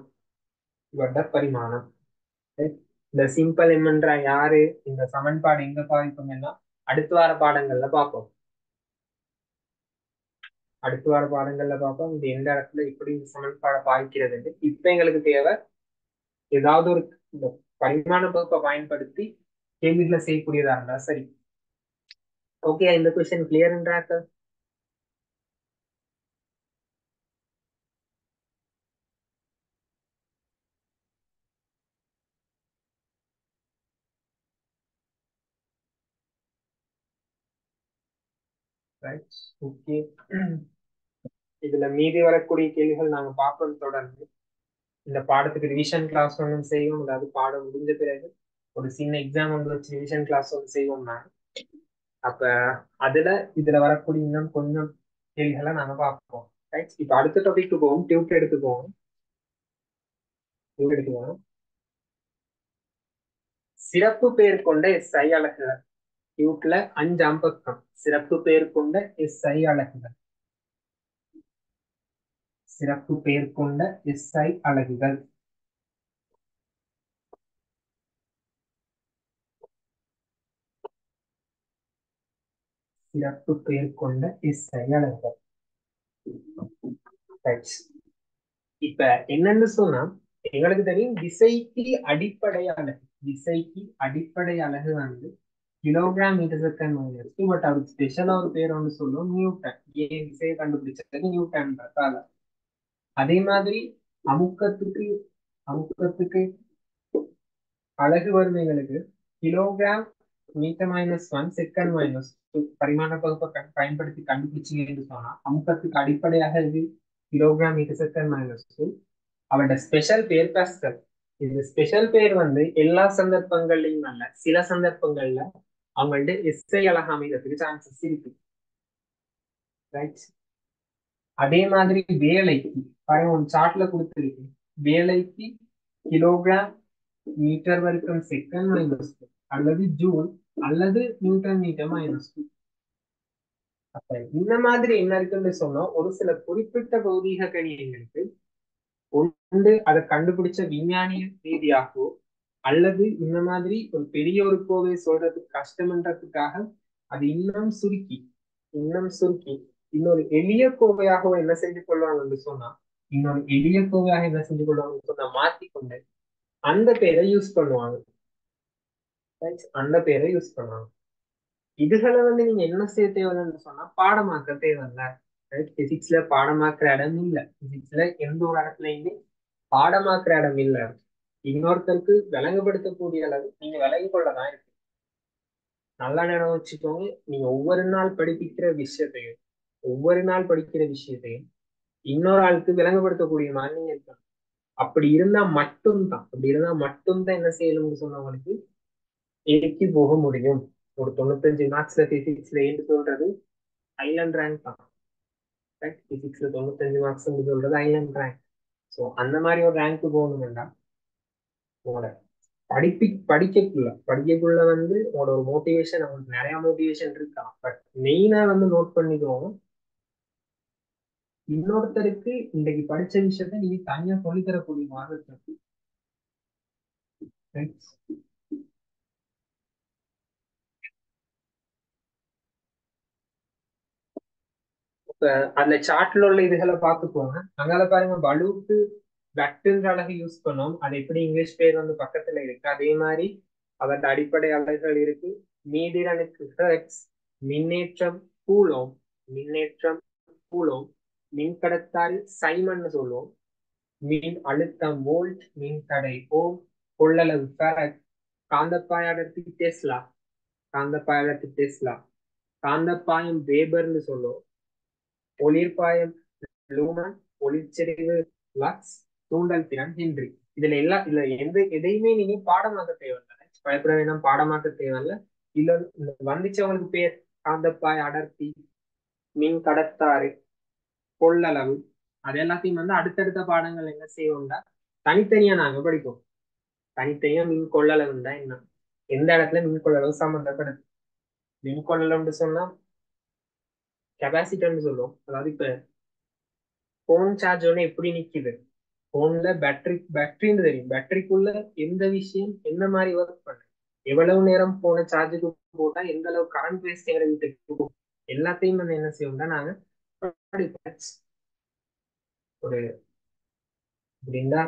இந்த சிம்பிள் எம்ன்ற யாரு? இந்த சமன்பாடு எங்க பாதிப்போம்னா அடுத்த வார பாடங்கள்ல பார்ப்போம். இது எந்த இடத்துல இப்படி சமன்பாடை பாதிக்கிறது. இப்ப எங்களுக்கு தேவை ஏதாவது ஒரு இந்த பரிமாண பகுப்பை பயன்படுத்தி கேள்விகளை செய்யக்கூடியதா இருந்தா சரி. ஓகே, இந்த கொஸ்டின் கிளியர்ன்றாக்க ஓகே. இதுல மீதி வரக்கூடிய கேள்விகள் நாங்க பார்ப்பது தொடர்ந்து. இந்த பாடத்துக்கு ரிவிஷன் கிளாஸ் ஒன்றும் செய்வோம். அதாவது பாடம் முடிஞ்ச பிறகு ஒரு சின்ன எக்ஸாம் ஒன்று வச்சு ரிவிஷன் கிளாஸ் ஒன்று செய்வோம் நாங்க. அப்ப இதுல வரக்கூடிய இன்னும் கொஞ்சம் கேள்விகளை நாங்க பார்ப்போம். ரைட், இப்ப அடுத்த டாபிக் போவோம். டியூட் எடுத்துக்குவோம். சிறப்பு பெயர் கொண்ட SI அலகுகள். டியூட்ல 5 அம்பக்கம். சிறப்பு பெயர் கொண்ட SI அலகுகள். சிறப்பு பெயர் கொண்ட SI அலகுகள். சிறப்பு பெயர் கொண்ட SI அலகுகள். இப்ப என்னன்னு சொன்னா எங்களுக்கு தெரியும் விசைக்கு அடிப்படை அலகு. விசைக்கு அடிப்படை அலகு வந்து kilogram metre second minus two. But அவருக்கு ஸ்பெஷலா ஒரு பேர் ஒன்று சொல்லுவோம், நியூட்டன். ஏன் விசையை கண்டுபிடிச்சது நியூட்டன்றதால. அதே மாதிரி அமுக்கத்துக்கு அலகு வரும் எங்களுக்கு kilogram metre minus one second minus two. பரிமாண பகுப்பை பயன்படுத்தி கண்டுபிடிச்சீங்கன்னு சொன்னா அமுக்கத்துக்கு அடிப்படையாக இது kilogram metre second minus two. அவரோட ஸ்பெஷல் பேர் பாஸ்கல். இந்த ஸ்பெஷல் பேர் வந்து எல்லா சந்தர்ப்பங்கள்லயும் அல்ல, சில சந்தர்ப்பங்கள்ல அவங்கள்ட்ட SI அலகு அமைகிறதுக்கு சான்சஸ் இருக்கு. ரைட், அதே மாதிரி வேலைக்கு பாருங்க, ஒரு சார்ட்ல கொடுத்துருக்கு. வேலைக்கு கிலோகிராம் மீட்டர் வர்க்கம் செகண்ட் மைனஸ் டூ அல்லது ஜூல் அல்லது நியூட்டன் மீட்டர் மைனஸ் டூ. அப்ப இந்த மாதிரி என்ன இருக்குன்னு சொன்னா ஒரு சில குறிப்பிட்ட பௌதீக கணிதங்களுக்கு ஒன்று அதை கண்டுபிடிச்ச விஞ்ஞானிய ரீதியாகவோ அல்லது இந்த மாதிரி ஒரு பெரிய ஒரு கோவை சொல்றதுக்கு கஷ்டம்ன்றதுக்காக அது இன்னும் சுருக்கி இன்னொரு எளிய கோவையாகவோ என்ன செஞ்சு கொள்வாங்கன்னு சொன்னா மாத்திக்கொண்டு அந்த பேரை யூஸ் பண்ணுவாங்க. இதுகளை வந்து நீங்க என்ன செய்ய தேவைன்னு சொன்னா பாடமாக்க தேவையில்ல. பிசிக்ஸ்ல பாடமாக்குற இடம் இல்ல. பிசிக்ஸ்ல எந்த ஒரு இடத்துலயுமே பாடமாக்குற இடம் இல்ல. இன்னொருத்தருக்கு விளங்கப்படுத்தக்கூடிய அளவு நீங்க விளங்கி கொள்ளதான் இருக்கு. நல்லா நினைவு வச்சுக்கோங்க. நீங்க ஒவ்வொரு நாள் படிக்கிற விஷயத்தையும் இன்னொரு ஆளுக்கு விளங்கப்படுத்தக்கூடிய மாதிரி நீங்க இருக்கணும். அப்படி இருந்தா மட்டும்தான் என்ன செய்யணும்னு சொன்னவங்களுக்கு ஏக்கி போக முடியும். ஒரு 95 மார்க்ஸ்ல பிசிக்ஸ்ல ஏன்னு சொல்றது ஐலண்ட் ரேங்க் தான். பிசிக்ஸ்ல 95 மார்க்ஸ் சொல்றது ஐலண்ட் ரேங்க். ஸோ அந்த மாதிரி ஒரு ரேங்க் போகணும்னா உங்களோட படிக்கக்குள்ள வந்து உங்களோட ஒரு மோட்டிவேஷன், அவங்களுக்கு நிறைய மோட்டிவேஷன் இருக்கலாம். பட் மெயினா வந்து நோட் பண்ணிக்கோங்க, இன்னொருத்தருக்கு இன்னைக்கு படிச்ச விஷயத்த நீங்க தனியா சொல்லித் தரக்கூடிய மாதிரி இருக்கு. Right? இப்ப அந்த சார்ட்ல உள்ள இதுகளை பார்த்துக்கோங்க. அங்கால பாருங்க பலூக்கு வெக்டர்ன்ற அலகு யூஸ் பண்ணோம். அது எப்படி இங்கிலீஷ் பேர் வந்து பக்கத்துல இருக்கு. அதே மாதிரி அதோட அடிப்படை அலகுகள் இருக்கு. மீதிரனுக்கு ஹெர்ட்ஸ், மின்னேற்றம் கூலோம், மின்னேற்றம் கூலோம், மின்கடத்தாரி சைமன்னு சொல்லுவோம், மின் அழுத்தம் வோல்ட், மின் தடை ஓம், கொள்ளளவு ஃபெரட், காந்தப்பாய அடர்த்தி டெஸ்லா, காந்தப்பாய அடர்த்தி டெஸ்லா, காந்தப்பாயம் வேபர்னு சொல்லுவோம், ஒளிர்பாயம் லூமன், ஒளிச்செறிவு லக்ஸ், தூண்டல் திறன் ஹென்றி. இதுல எதையுமே நீங்க பாடமாக்க தேவையில்லை. பயப்பட வேணாம், பாடமாக்க தேவையில்லை. இதுல வந்துச்சவங்களுக்கு பேர் காந்தப்பாய் அடர்த்தி, மின் கடத்தாறு, கொள்ளளவு, அது எல்லாத்தையும் வந்து அடுத்தடுத்த பாடங்கள் என்ன செய்வோம்னா தனித்தனியா நாங்க படிப்போம். தனித்தனியா மின் கொள்ளளவுன்னா என்ன, எந்த இடத்துல மின் கொள்ளளவு சம்பந்தப்படுது. மின் கொள்ளளவுன்னு சொன்னா கெபாசிட்டர்னு சொல்லுவோம். அதாவது இப்ப போன் சார்ஜ் ஒன்று எப்படி நிக்குது, போன்ல பேட்டரின்னு தெரியும், பேட்டரிக்குள்ள எந்த விஷயம் என்ன மாதிரி ஒர்க் பண்ணு, எவ்வளவு நேரம் போன சார்ஜுக்கு போட்டா எந்த அளவு கரண்ட் வேஸ்ட் எங்க வீட்டுக்கு போகும், எல்லாத்தையும் வந்து என்ன செய்வோம்னா நாங்க ஒரு அப்படின்னா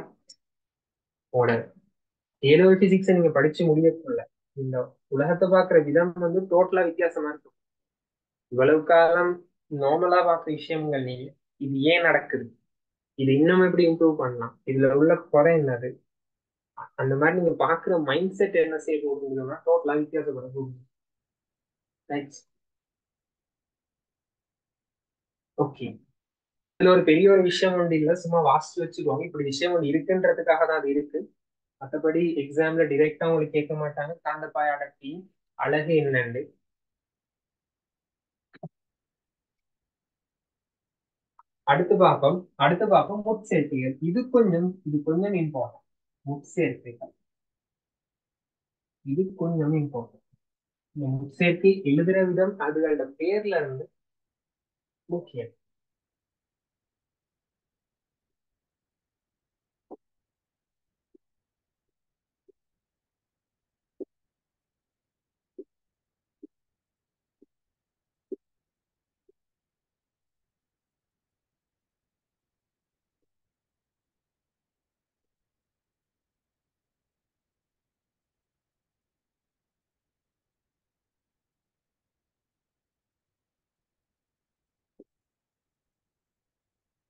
உங்களோட ஏழு பிசிக்ஸ் நீங்க படிச்சு முடியக்குள்ள இந்த உலகத்தை பாக்குற விதம் வந்து டோட்டலா வித்தியாசமா இருக்கும். இவ்வளவு காலம் நார்மலா பார்க்குற விஷயங்கள் நீங்க இது ஏன் நடக்குது, இது இன்னும் எப்படி இம்ப்ரூவ் பண்ணலாம், இதுல உள்ள குறை என்னது, அந்த மாதிரி நீங்க பாக்குற மைண்ட் செட் என்ன செய்ய போகுதுன்னா டோட்டலா வித்தியாசப்பட போகுது. ஓகே, இதுல ஒரு பெரிய ஒரு விஷயம் ஒன்று இல்ல, சும்மா வாசிச்சு வச்சுக்கோங்க. இப்படி விஷயம் ஒன்று இருக்குன்றதுக்காக தான் அது இருக்கு. மற்றபடி எக்ஸாம்ல டிரெக்டா உங்களுக்கு கேட்க மாட்டாங்க காந்தப்பாய அடர்த்தி அழகு என்னன்னு. அடுத்து பார்ப்போம் முட்சேர்க்கைகள். இது கொஞ்சம் இம்பார்ட்டன்ட். முட்சேர்க்கைகள் இது கொஞ்சம் இம்பார்ட்டன்ட். இந்த முட்சேர்க்கை எழுதுற விதம் அதுகளோட பேர்ல இருந்து முக்கியம்.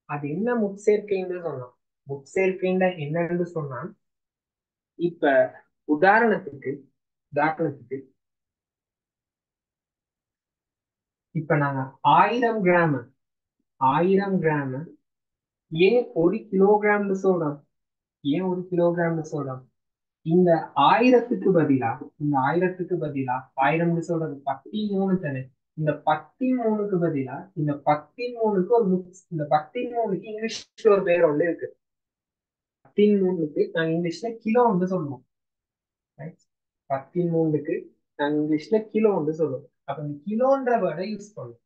அது என்ன முட்சேர்க்கைன்னு சொன்னோம். முட்சேர்க்கைன்னா என்னன்னு சொன்னா இப்ப உதாரணத்துக்கு இப்ப நாங்க 1000 கிராம் ஏன் 1 கிலோகிராம்னு சொல்றோம், இந்த ஆயிரத்துக்கு பதிலா 1000ன்னு சொல்றது 13 தானே. இந்த 13க்கு பதிலா இந்த 13க்கு இந்த 13க்கு இங்கிலீஷ்ல ஒரு பேர் ஒன்று இருக்கு. 13க்கு நாங்க இங்கிலீஷ்ல கிலோ வந்து சொல்லுவோம். 13க்கு நாங்க இங்கிலீஷ்ல கிலோ வந்து சொல்லுவோம். அப்ப இந்த கிலோன்ற வேர்டை யூஸ் பண்ணுவோம்.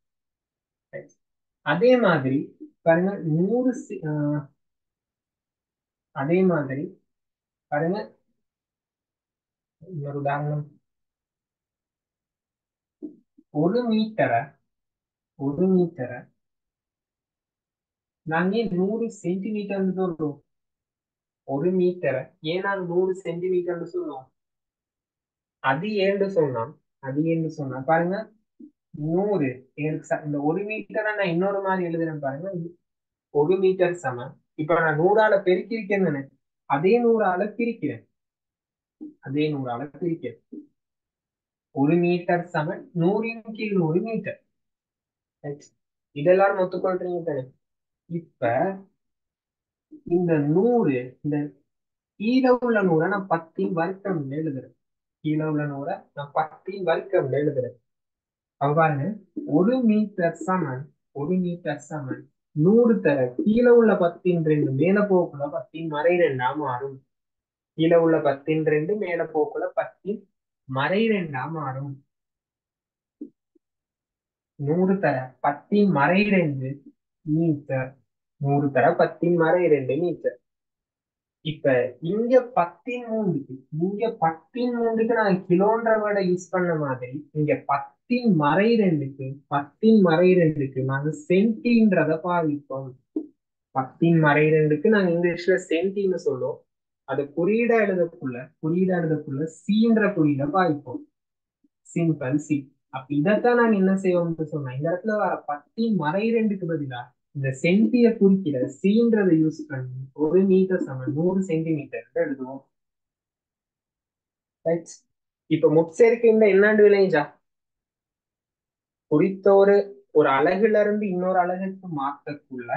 அதே மாதிரி பாருங்க 100 அதே மாதிரி பாருங்க இன்னொரு உதாரணம். 1 மீட்டரை நாங்க 100 சென்டிமீட்டர்னு சொல்றோம். 1 மீட்டரை ஏன் நாங்க 100 சென்டிமீட்டர்னு சொல்லுவோம். அது ஏன்னு சொன்னா பாருங்க 100 இந்த 1 மீட்டரை நான் இன்னொரு மாதிரி எழுதுறேன் பாருங்க. 1 மீட்டர் சமம், இப்ப நான் 100ஆல பெருக்கிருக்கேன்னு அதே 100ஆல பிரிக்கிறேன். 1 மீட்டர் சமம் 100 மீட்டர். இதெல்லாம் ஒத்துக்கொள்றீங்க தானே. இப்ப இந்த 100 இந்த கீழே உள்ள 100 நான் 10 வர்க்கம் எழுதுறேன். அப்ப பாருங்க 1 மீட்டர் சமன் 100 தர கீழே உள்ள 10 மேல போக்குள்ள 10 மறை 2 மாறும். கீழே உள்ள 10 மேல போக்குள்ள 10 மறை 2 மாறும். 100 தர 10 மறை 2 மீட்டர். 100 தர 10^2 மீட்டர். இப்ப இங்க 10^3 நாங்க கிலோன்ற வேர்டை யூஸ் பண்ண மாதிரி இங்க 10^2 நாங்க சென்டின்றத பாவிப்போம். 10^2 நாங்க இங்கிலீஷ்ல சென்டின்னு சொல்லுவோம். அது குறியீடா எழுதக்குள்ள சீன்ற குறியீட பாவிப்போம். Simple C. அப்ப இதைத்தான் நாங்க என்ன செய்வோம்னு சொன்னா, இந்த இடத்துல வர 10^2 பதிலா இந்த சென்டிய குறிக்கிற சீன்றதை யூஸ் பண்ணி 1 மீட்டர் சமம் 100 சென்டிமீட்டர் எழுதுவோம். ரைட். இப்ப முட்சேர்க்கைன்ற என்னாண்டு விளைஞ்சா குறித்த ஒரு அலகுல இருந்து இன்னொரு அலகுக்கு மாற்றக்குள்ள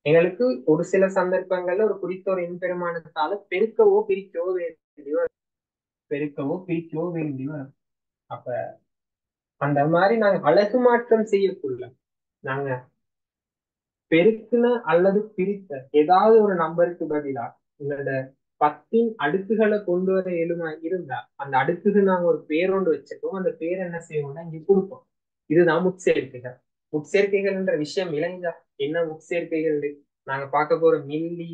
எங்களுக்கு ஒரு சில சந்தர்ப்பங்கள்ல ஒரு குறித்த ஒரு எண்பெருமானத்தால பெருக்கவோ பிரிக்கவோ வேண்டி வரும். அப்ப அந்த மாதிரி நாங்க அலகு மாற்றம் செய்யக்குள்ள நாங்க பெருக்குன அல்லது பிரித்த ஏதாவது ஒரு நம்பருக்கு பதிலா உங்களோட 10 அடுக்குகளை கொண்டு வர இயலுமா இருந்தா அந்த அடுக்குக்கு நாங்க ஒரு பேரொண்டு வச்சிருக்கோம். அந்த பேர் என்ன செய்வோம்னா இங்க கொடுப்போம். இதுதான் முட்சேர்க்கைகள். முட்சேர்க்கைகள்ன்ற விஷயம் இளைஞா என்ன முட்சேர்க்கைகள் நாங்க பார்க்க போற மில்லி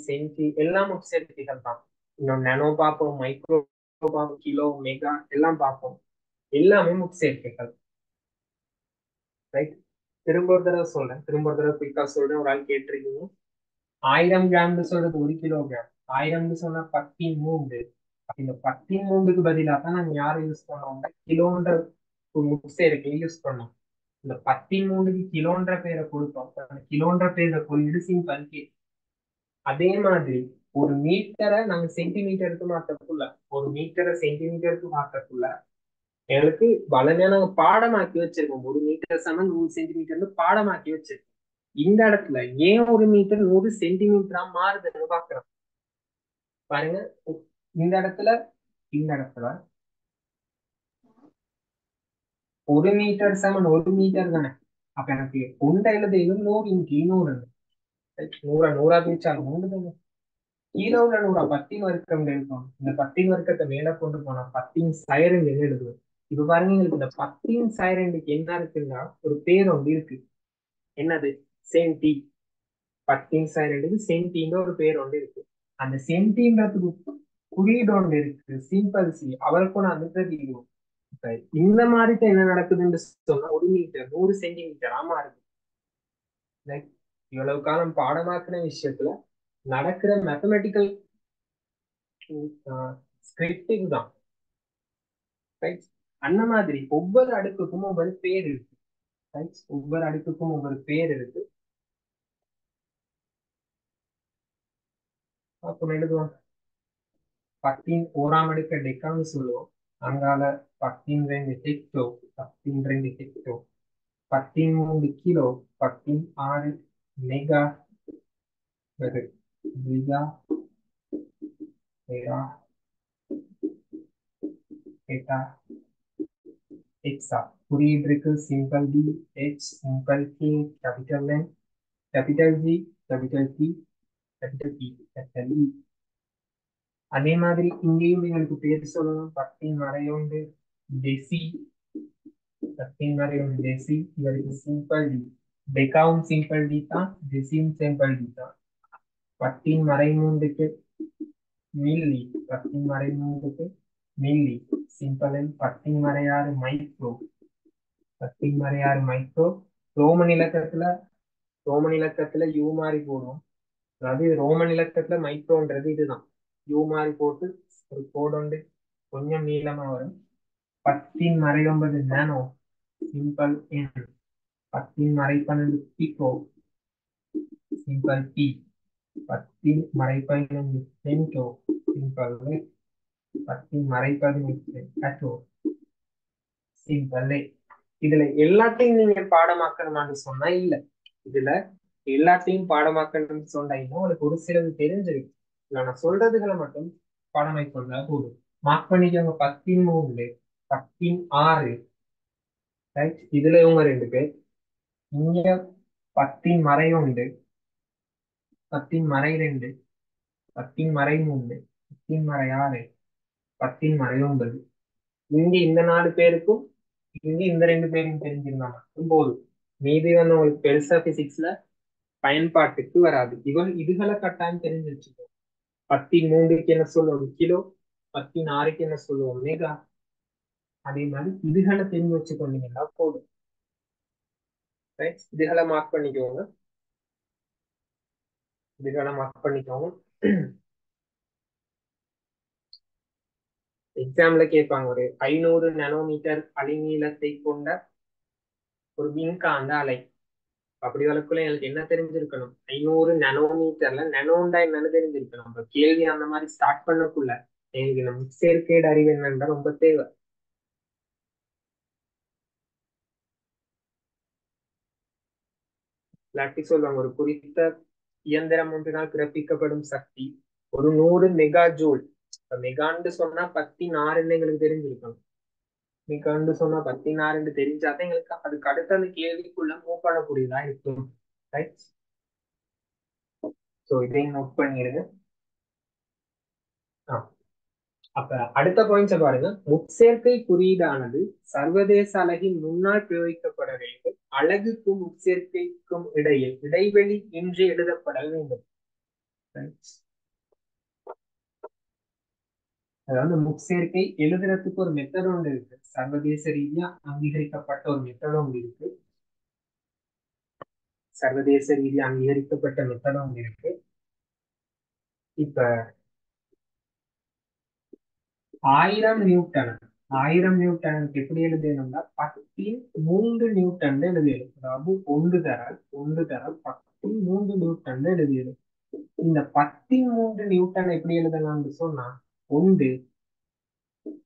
சென்டி எல்லாம் முட்சேர்க்கைகள் தான். இன்னும் நானோ பார்ப்போம், மைக்ரோ பார்ப்போம், கிலோ, மெகா எல்லாம் பார்ப்போம். எல்லாமே முட்சேர்க்கைகள். ரைட். திரும்ப ஒரு தடவை குயிக்கா சொல்றேன். ஒரு ஆள் கேட்டிருக்கீங்க 1000 கிராம்னு சொல்றது 1 கிலோகிராம். 1000 சொன்னா 13. இந்த 13க்கு பதிலாக தான் நாங்க யாரை யூஸ் பண்ணோம்னா கிலோன்ற ஒரு முட்சேர்க்கையை யூஸ் பண்ணோம். இந்த 13க்கு கிலோன்ற பேரை கொடுத்தோம். கிலோன்ற பேரை குறியீடு சிம்பிள் கே. அதே மாதிரி ஒரு மீட்டரை நாங்க சென்டிமீட்டருக்கு மாற்றக்குள்ள எங்களுக்கு வளமையா நாங்க பாடமாக்கி வச்சிருக்கோம். 1 மீட்டர் சமம் 100 சென்டிமீட்டர்னு பாடமாக்கி வச்சிருக்கோம். இந்த இடத்துல ஏன் 1 மீட்டர் 100 சென்டிமீட்டரா மாறுதுன்னு பாக்குறோம். பாருங்க, இந்த இடத்துல 1 மீட்டர் சமன் 1 மீட்டர் தானே. அப்ப எனக்கு ஒன்றை எழுதையிலும் 100 இன்ட்டு 200 100 பிரிச்சா 100 தானே. கீழே உள்ள 100 10 வர்க்கம் எழுதுவோம். இந்த 10 வர்க்கத்தை மேல கொண்டு போனா 10 எழுதுவோம். இப்ப பாருங்க, எங்களுக்கு இந்த 10 என்ன இருக்குன்னா ஒரு பேர் ஒன்று இருக்கு. என்னது? சென்டி. 10 சென்டின்னு ஒரு பேர் ஒன்று இருக்கு. அந்த சென்டின்றதுக்கு குறியீடு ஒன்று இருக்கு, சிம்பிள் சி. அவருக்கும் நான் பிரதிடுவோம். இந்த மாதிரி என்ன நடக்குதுன்னு சொன்னா 1 மீட்டர் 100 சென்டிமீட்டர் ஆமா இருக்கு. இவ்வளவு காலம் பாடமாக்குற விஷயத்துல நடக்கிற மேத்தமெட்டிக்கல் ஸ்கிரிப்டிங் தான். அந்த மாதிரி ஒவ்வொரு அடுக்குக்கும் ஒவ்வொரு பேர் இருக்கு. அப்ப எழுதுவோம். 11ஆம் அடுக்க டெக்கான்னு சொல்லுவோம். அங்கால 13 ஹெக்டோ, 13 கிலோ, 16 மெகா, எக்ஸா. குறியீடு இருக்கு simple D, H, simple K, capital N, capital G, capital T, capital E, capital E. அதே மாதிரி இங்கேயும் எங்களுக்கு பேர் சொல்லணும். 10^2 டெசி, இவருக்கு சிம்பிள் டி. டெக்காவும் சிம்பிள் டி தான், டெசியும் சிம்பிள் டி தான். 10^3 milli, 10^3 milli simple N. 10^6 micro, 10^6 micro. Roman இலக்கத்துல யூ மாதிரி போடும். அதாவது ரோமன் இலக்கத்துல மைக்ரோன்றது இதுதான். யூ மாதிரி போட்டு ஒரு கோடு உண்டு, கொஞ்சம் நீளமா வரும். 10^9 nano, simple N. 10^12 pico, simple P. 10^15 femto, simple A. 10^18 atto, simple A. இதுல எல்லாத்தையும் நீங்க பாடமாக்கணுமான்னு சொன்னா இல்ல. இதுல எல்லாத்தையும் பாடமாக்கணும்னு சொன்னா உங்களுக்கு ஒரு சிலது தெரிஞ்சிருக்கு. இல்ல நான் சொல்றதுகளை மட்டும் பாடமாக்கி கொண்டா போதும். மார்க் பண்ணிக்கோங்க. 13, 16. ரைட். இதுல இவங்க 2 பேர். இங்க 10^1, 10^2, 10^3, 10^6, 10 × 9. இங்க இந்த 4 பேருக்கும் இங்க இந்த 2 பேரும் தெரிஞ்சிருந்தா மட்டும் போதும். மீதி வந்து உங்களுக்கு பெருசா பிசிக்ஸ்ல பயன்பாட்டுக்கு வராது. இதுகளை கட்டாயம் தெரிஞ்சு வச்சுக்கோ. 10 × 3 என்ன சொல்லுவோம் கிலோ, 10 × 6 என்ன சொல்லுவோம் மெகா. அதே மாதிரி இதுகளை தெரிஞ்சு வச்சுக்கொண்டீங்கன்னா போதும். இதுகளை மார்க் பண்ணிக்கோங்க. எக்ஸாம்ல கேட்பாங்க ஒரு 500 நானோமீட்டர் அலைநீளத்தை கொண்ட ஒரு மின்காந்த அலை. அப்படி வளர்க்குள்ள எனக்கு என்ன தெரிஞ்சிருக்கணும்? 500 நானோமீட்டர்ல நானோண்டா என்னன்னு தெரிஞ்சிருக்கணும். நம்ம கேள்வி அந்த மாதிரி ஸ்டார்ட் பண்ணக்குள்ள எனக்கு நம்ம சேர்க்கையோட அறிவு என்னன்றா ரொம்ப தேவை. இல்லாட்டி சொல்லுவாங்க ஒரு குறித்த இயந்திரம் ஒன்றினால் பிறப்பிக்கப்படும் சக்தி ஒரு 100 மெகா ஜூல். மெகான்னு சொன்னா 10 × 6 எங்களுக்கு தெரிஞ்சிருக்கணும். மெகான்னு சொன்னா 10 × 6 தெரிஞ்சாதான் எங்களுக்கு அதுக்கு அடுத்த அந்த கேள்விக்குள்ள மூவ் பண்ணக்கூடியதா இருக்கும். ரைட்? ஸோ இதையும் நோட் பண்ணிடுங்க. அப்ப அடுத்த பாயிண்ட்ஸை பாருங்க. முற்சேர்க்கை குறியீடானது சர்வதேச அலகின் முன்னால் பிரயோகிக்கப்பட வேண்டும். அலகுக்கும் முற்சேர்க்கைக்கும் இடையில் இடைவெளி இன்றி எழுதப்பட வேண்டும். அதாவது முற்சேர்க்கை எழுதுறதுக்கு ஒரு மெத்தட் ஒன்று இருக்கு. சர்வதேச ரீதியா அங்கீகரிக்கப்பட்ட ஒரு மெத்தட் ஒன்று இருக்கு. சர்வதேச ரீதியா அங்கீகரிக்கப்பட்ட மெத்தட் ஒன்று இருக்கு. இப்ப 1000 நியூட்டன் 1000 நியூட்டனுக்கு எப்படி எழுதணும்னா 10 × 3 எழுதிடும். அதாவது 1 தர 10 × 3 நியூட்டன் எழுதிடும். இந்த 10 × 3 நியூட்டன் எப்படி எழுதலாம்னு சொன்னா 1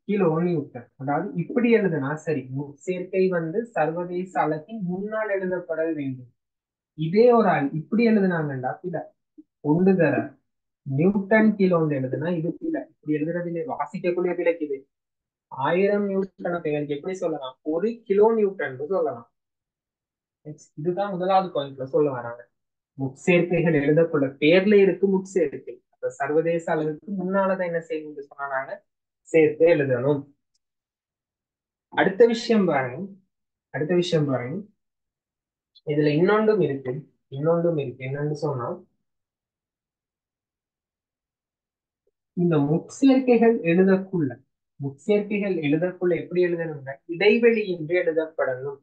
கிலோ நியூட்டன். அதாவது இப்படி எழுதுனா சரி. முற்சேர்க்கை வந்து சர்வதேச அலகின் முன்னால் எழுதப்பட வேண்டும். இதே ஒரு ஆள் இப்படி எழுதுனாங்கண்டா இல்ல 1 தர நியூட்டன் கிலோன்னு எழுதுனா இது இல்ல. இப்படி எழுதுறதுல வாசிக்கக்கூடிய விளக்குது. 1000 நியூட்டனை பெயருக்கு எப்படி சொல்லலாம்? 1 கிலோ நியூட்டன் சொல்லலாம். இதுதான் முதலாவது பாயிண்ட்ல சொல்ல வராங்க. முற்சேர்க்கைகள் எழுதப்பட பேர்ல இருக்கு முற்சேர்க்கை. அப்ப சர்வதேச அளவுக்கு முன்னாலதான் என்ன செய்யணும் சொன்னாங்க? சேர்த்து எழுதணும். அடுத்த விஷயம் பாருங்க. இதுல இன்னொன்றும் இருக்கு. என்னன்னு சொன்னா இந்த முற்சேர்க்கைகள் எழுதக்குள்ள எப்படி எழுதணும்னா இடைவெளி என்று எழுதப்படணும்.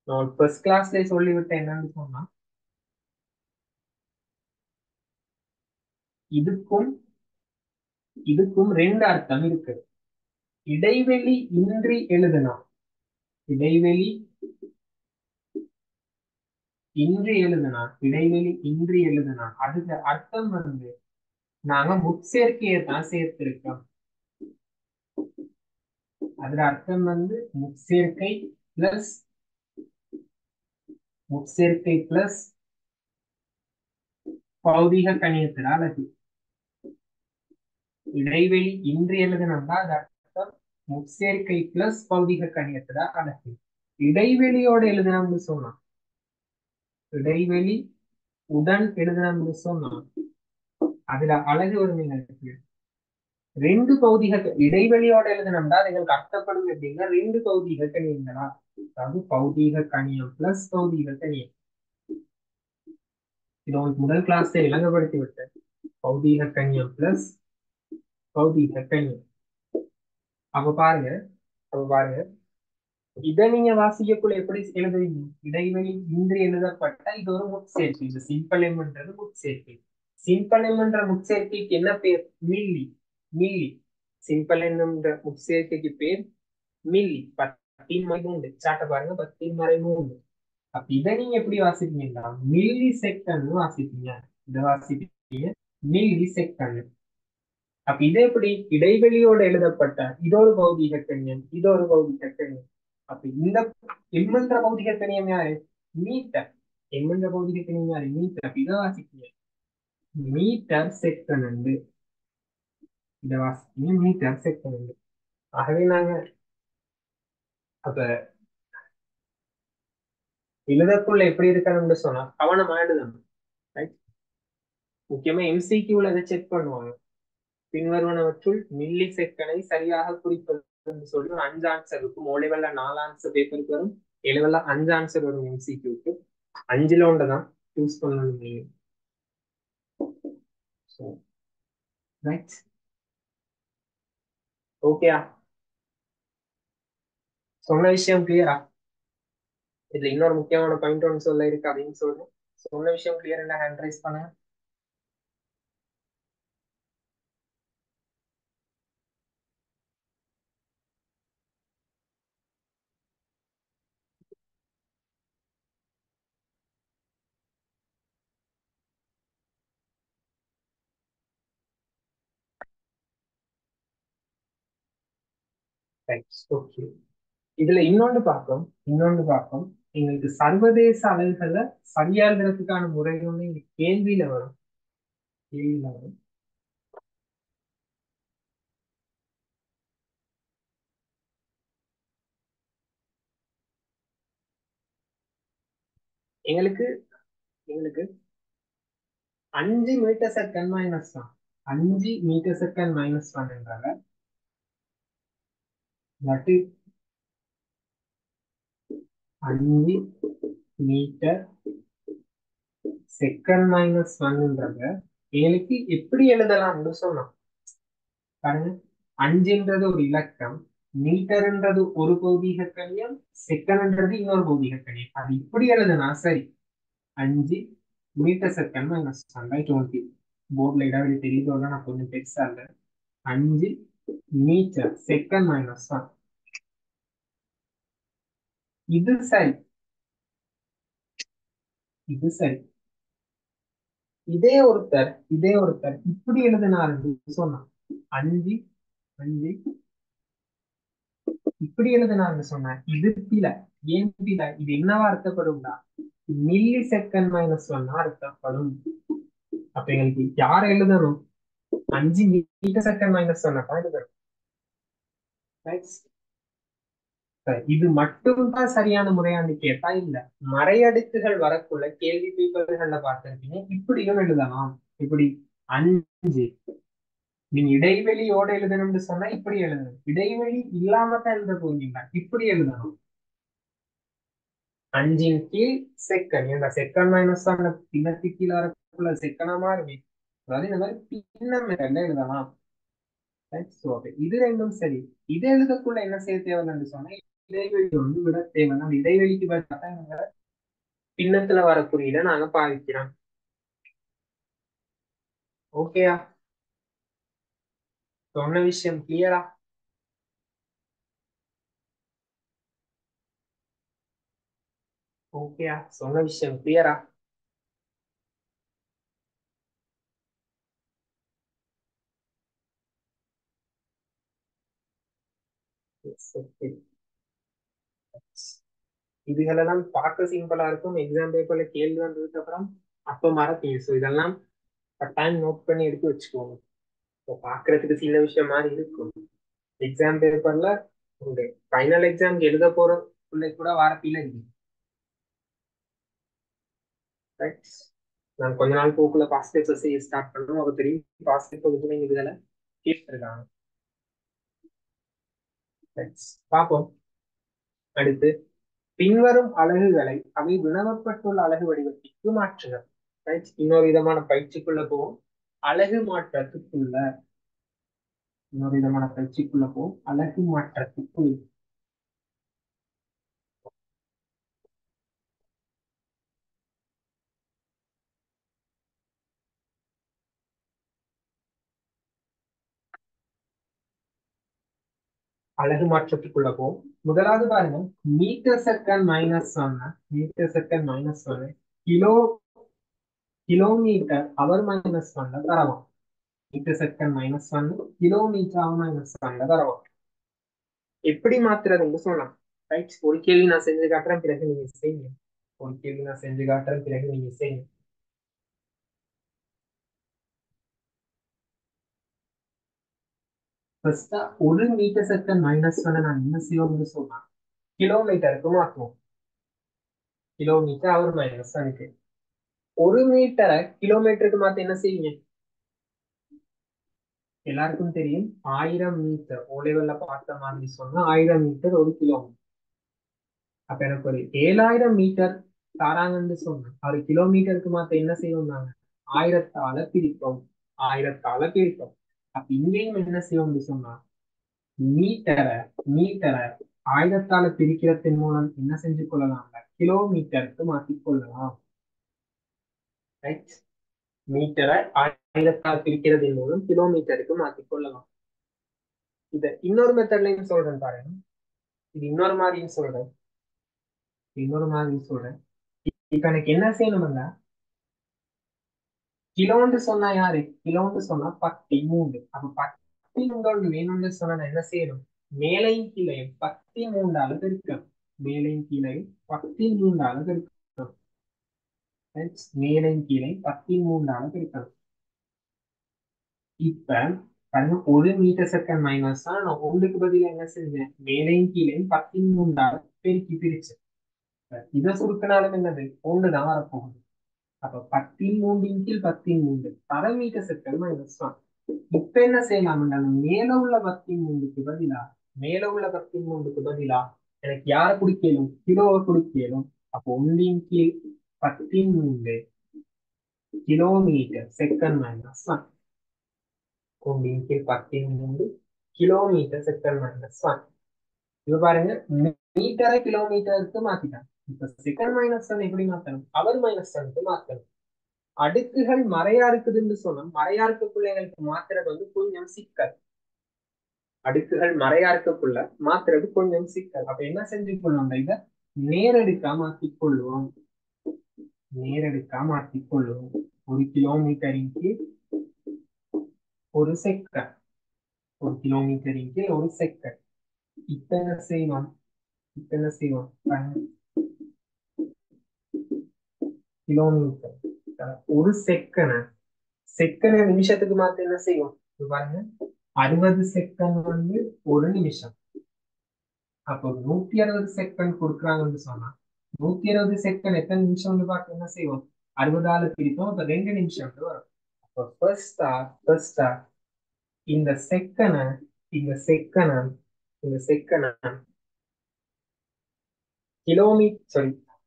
நான் ஃபர்ஸ்ட் கிளாஸ்ல சொல்லிவிட்டேன். என்னன்னு சொன்னா இதுக்கும் 2 அர்த்தம் இருக்கு. இடைவெளி இன்றி எழுதுனா அதுக்கு அர்த்தம் வந்து நாங்க முற்சேர்க்கையை தான் சேர்த்திருக்கோம். அதுல அர்த்தம் வந்து முற்சேர்க்கை பிளஸ் பௌதிக கணியத்தின் அலகு. இடைவெளி இன்றி எழுதுனோம்னா அது அர்த்தம் முற்சேர்க்கை பிளஸ் பௌதிக கணியத்தின் அலகு. இடைவெளியோட எழுதணும்னு சொன்னா இடைவெளி உடன் எழுதணும்னு சொன்னா அதுல அலகு ஒரு இருக்கு. 2 பௌதிக இடைவெளியோட எழுதணும்னா எங்களுக்கு அர்த்தப்படும் எப்படின்னா 2 பௌதிக கணியங்களா. அதாவது பௌதிக கணியம் பிளஸ் பௌதிக கணியம். இது உங்களுக்கு முதல் கிளாஸ்ல விளங்கப்படுத்தி விட்டேன். பௌதிக கணியம் பிளஸ் பௌதிக கணியம். அப்ப பாருங்க இதை நீங்க வாசிக்கக்குள்ள எப்படி எழுதுவீங்க? இடைவெளி இன்றி எழுதப்பட்ட இது ஒரு முற்சேர்க்கை. இந்த சிம்பிள் எம்ன்றது முற்சேர்க்கை. சிம்பிள் என்ற முற்சேர்க்கைக்கு என்ன பேர்? மில்லி. சிம்பிள் என்ற முற்சேர்க்கைக்கு பேர் மில்லி. 10 × 3 சாட்ட பாருங்க. 10 × 3. அப்ப இதை நீங்க எப்படி வாசிப்பீங்கன்னா மில்லி செகண்ட் வாசிப்பீங்க. இதை வாசிப்பீங்க மில்லி செகண்ட். அப்ப இது எப்படி? இடைவெளியோட எழுதப்பட்ட இதொரு பௌதிக கணியம். அப்ப இந்த என்ற பௌதிக கணியம் யாரு? மீட்டர். என்ற பௌதிக கணியம் யாரு? மீட்டர். அப்ப இதை வாசிப்பீங்க மீட்டர் செகண்ட். இதை வாசிப்பீங்க மீட்டர் செகண்ட். ஆகவே நாங்க அப்ப எழுதக்குள்ள எப்படி இருக்கணும்னு சொன்னா கவனமா எழுதணும். முக்கியமா MCQல அதை செக் பண்ணுவாங்க. பின்வருவனவற்றுள் மில்லி செகண்டை சரியாக குறிப்பது என்று சொல்லி ஒரு 5 ஆன்சர் இருக்கும். ஓலைவல்ல 4 ஆன்சர் பேப்பருக்கு வரும், எழுவல்ல 5 ஆன்சர் வரும் எம்சிக்யூக்கு. 5ல ஒன்றுதான் சூஸ் பண்ணணும் நீங்க. ரைட், ஓகேயா? சொன்ன விஷயம் கிளியரா? இதுல இன்னொரு முக்கியமான பாயிண்ட் ஒன்று சொல்ல இருக்கு அப்படின்னு சொல்றேன். சொன்ன விஷயம் கிளியர், என்ன ஹேண்ட் ரைஸ் பண்ணுங்க. ஓகே, இதுல இன்னொன்று பார்ப்போம். எங்களுக்கு சர்வதேச அலகுகளை சரியாகிறதுக்கான முறை ஒண்ணு இங்க கேள்வியில வரும். எங்களுக்கு எங்களுக்கு 5 மீட்டர் செகண்ட் மைனஸ் தான், 5 மீட்டர் செகண்ட் மைனஸ் பண்றாங்க. இல்லாட்டி 5 மீட்டர் செகண்ட் மைனஸ் ஒன்ன்றாங்க. எங்களுக்கு எப்படி எழுதலாம்னு சொன்னோம் பாருங்க. 5ன்றது ஒரு இலக்கம், மீட்டர்ன்றது ஒரு பௌதீக கணியம், செகண்ட்ன்றது இன்னொரு பௌதீக கணியம். அது இப்படி எழுதுனா சரி. 5 metre second minus one by 20. போர்ட்ல இடைவெளி தெரியுதோட நான் கொஞ்சம் பெருசா இல்லை. 5 மீட்டர் செகண்ட் மைனஸ் ஒன், இது சரி, இது சரி. இதே ஒருத்தர் இப்படி எழுதினாரு சொன்னான். 5 5 இப்படி எழுதினாருன்னு சொன்னேன். இது பில. ஏன் பில? இது என்னவா அர்த்தப்படும்டா? மில்லி செகண்ட் மைனஸ் ஒன்னா அர்த்தப்படும். அப்ப எங்களுக்கு யார் எழுதணும்? 5 மீட்டர் செகண்ட் மைனஸ் ஒன்னா தான் எழுதணும். இது மட்டும்தான் சரியான முறையான்னு கேட்டா இல்ல. மறையடுக்குகள் வரக்குள்ள கேள்வி பேப்பர்கள்ல பார்த்திருக்கீங்க, இப்படியும் எழுதலாம். இப்படி 5 நீங்க இடைவெளியோட எழுதணும்னு சொன்னா இப்படி எழுதணும். இடைவெளி இல்லாம தான் எழுத போறீங்க, இப்படி எழுதணும். 5ன் கீழ் செகண்ட், இந்த செகண்ட் மைனஸ் தான் பின்னத்தி கீழே வரக்குள்ள செகண்டா மாறுமே. அதாவது இந்த மாதிரி பின்னம் எழுதலாம். இது ரெண்டும் சரி. இது எழுதக்குள்ள என்ன செய்ய தேவைன்னு சொன்னா இடைவெளி வந்து விட தேவை. அந்த இடைவெளிக்கு பதிலாக பின்னத்துல வர குறியீட நாங்க பாவிக்கிறோம். ஓகேயா? சொன்ன விஷயம் கிளியரா? ஓகேயா? சொன்ன விஷயம் கிளியரா? இதுகளெல்லாம் பார்க்க சிம்பிளா இருக்கும். எக்ஸாம் பேப்பர்ல கேள்வி வந்ததுக்கு அப்புறம் அப்ப மறப்பீங்க. ஸோ இதெல்லாம் டைம் நோட் பண்ணி எடுத்து வச்சுக்கோங்க. இப்போ பாக்குறதுக்கு சில விஷயம் மாதிரி இருக்கும். எக்ஸாம் பேப்பர்ல உங்க ஃபைனல் எக்ஸாம் எழுத போற பிள்ளை கூட வாரப்பில இருக்கு. நான் கொஞ்ச நாள் போக்குள்ள பாஸ்ட் பேப்பர் செய்ய ஸ்டார்ட் பண்ணோம். அப்ப தெரியும் பாஸ்ட் பேப்பர் இதுல கேட்டிருக்காங்க. பார்ப்போம். அடுத்து, பின்வரும் அலகுகளை அவை வினவப்பட்டுள்ள அலகு வடிவத்திற்கு மாற்றுக. இன்னொரு விதமான பயிற்சிக்குள்ள போவோம். அலகு மாற்றத்துக்குள்ள அலகு மாற்றத்துக்குள் அலகு மாற்றத்துக்குள்ள போவோம். முதலாவது பாருங்க, மீட்டர் செகண்ட் மைனஸ் ஒன்னு கிலோமீட்டர் அவர் மைனஸ் ஒன்ல தரவும். மீட்டர் செகண்ட் மைனஸ் ஒன்னு கிலோமீட்டர் அவர் மைனஸ் ஒன்ல தரவும். எப்படி மாத்துறதுன்னு சொன்னான். ஒரு கேள்வி நான் செஞ்சு காட்டுறேன், பிறகு நீங்க செய்யுங்க. ஃபர்ஸ்டா 1 மீட்டர் செகண்ட் மைனஸ் ஒன்ன நான் என்ன செய்யணும்னு சொன்னா கிலோமீட்டருக்கு மாற்றுவோம். கிலோமீட்டர் அவர் மைனஸ் ஒன்னுக்கு 1 மீட்டரை கிலோமீட்டருக்கு மாத்த என்ன செய்வீங்க? எல்லாருக்கும் தெரியும் 1000 மீட்டர் ஓ லெவல்ல பார்த்த மாதிரி சொன்னா 1000 மீட்டர் 1 கிலோமீட்டர். அப்ப எனக்கு ஒரு 7000 மீட்டர் தாராங்கன்னு சொன்னேன். ஒரு கிலோமீட்டருக்கு மாத்த என்ன செய்வோம்? 1000ஆல பிரிப்போம். 1000ஆல பிரிப்போம். அப்ப இங்கேயும் என்ன செய்வோம்னு சொன்னா மீட்டரை மீட்டரை 1000ஆல பிரிக்கிறதன் மூலம் என்ன செஞ்சு கொள்ளலாம்? கிலோமீட்டருக்கு மாற்றிக் கொள்ளலாம். ரைட்? மீட்டரை 1000ஆல் பிரிக்கிறதன் மூலம் கிலோமீட்டருக்கு மாற்றிக் கொள்ளலாம். இத இன்னொரு மெத்தட்லையும் சொல்றேன் பாருங்க. இது இன்னொரு மாதிரியும் சொல்றேன். இப்ப எனக்கு என்ன செய்யணும்னா கிலோன்னு சொன்னா யாரு? கிலோன்னு சொன்னா 13. அப்ப 13 வேணும்னு சொன்னா நான் என்ன செய்யணும்? மேலையும் கீழையும் 13ஆல பெருக்கணும். மேலையும் கீழையும் 13ஆல பெருக்கணும். மேலையும் கீழே 13ஆல பெருக்கணும். இப்ப பாருங்க 1 மீட்டர் செகண்ட் மைனஸ் தான் நான் ஒன்றுக்கு பதில் என்ன செஞ்சேன்? மேலையும் கீழையும் 13ஆல பெருக்கி பிரிச்சேன். இதை சுருக்கினாலும் என்னது? ஒண்ணுதான் வரப்போகுது. அப்ப 13 கீழ் 13 அரை மீட்டர் செகண்ட் மைனஸ் தான். இப்ப என்ன செய்யலாம்? மேல உள்ள 13க்கு பதிலா எனக்கு யாரை குடிக்கலும்? கிலோவை குடிக்கலும். அப்போ 1 கீழ் 13 கிலோமீட்டர் செகண்ட் மைனஸ் தான். 1 கீழ் 13 கிலோமீட்டர் செகண்ட் மைனஸ் தான். இப்ப பாருங்க மீட்டரை கிலோமீட்டருக்கு மாத்திட்டாங்க. இப்ப செகண்ட் மைனஸ் தான் எப்படி மாத்தணும்? அவர் மைனஸ் டனுக்கு மாத்தணும். அடுக்குகள் மறையா இருக்குதுன்னு சொன்னா மறையா இருக்கக்குள்ள எங்களுக்கு மாத்துறது கொஞ்சம் சிக்கல். அடுக்குகள் மறையா இருக்கக்குள்ள மாத்துறது கொஞ்சம் சிக்கல். அப்ப என்ன செஞ்சு கொள்ளும்? இத நேரடிக்கா மாத்திக்கொள்வோம். 1 கிலோமீட்டரின் கீழ் 1 செகண்ட். 1 கிலோமீட்டரின் கீழ் 1 செகண்ட். இப்ப என்ன செய்வோம்? கிலோமீட்டர் 1 செகண்ட் நிமிஷத்துக்கு மாத்த என்ன செய்வோம்? பாருங்க 60 செகண்ட் 1 நிமிஷம். அப்போ 160 செகண்ட் கொடுக்குறாங்கன்னு சொன்னா 160 செகண்ட் எத்தனை நிமிஷம் பார்க்க என்ன செய்வோம்? 60ஆல பிரிப்போம். அப்ப 2 நிமிஷம் வரும். அப்போ ஃபர்ஸ்டா இந்த செகண்ட்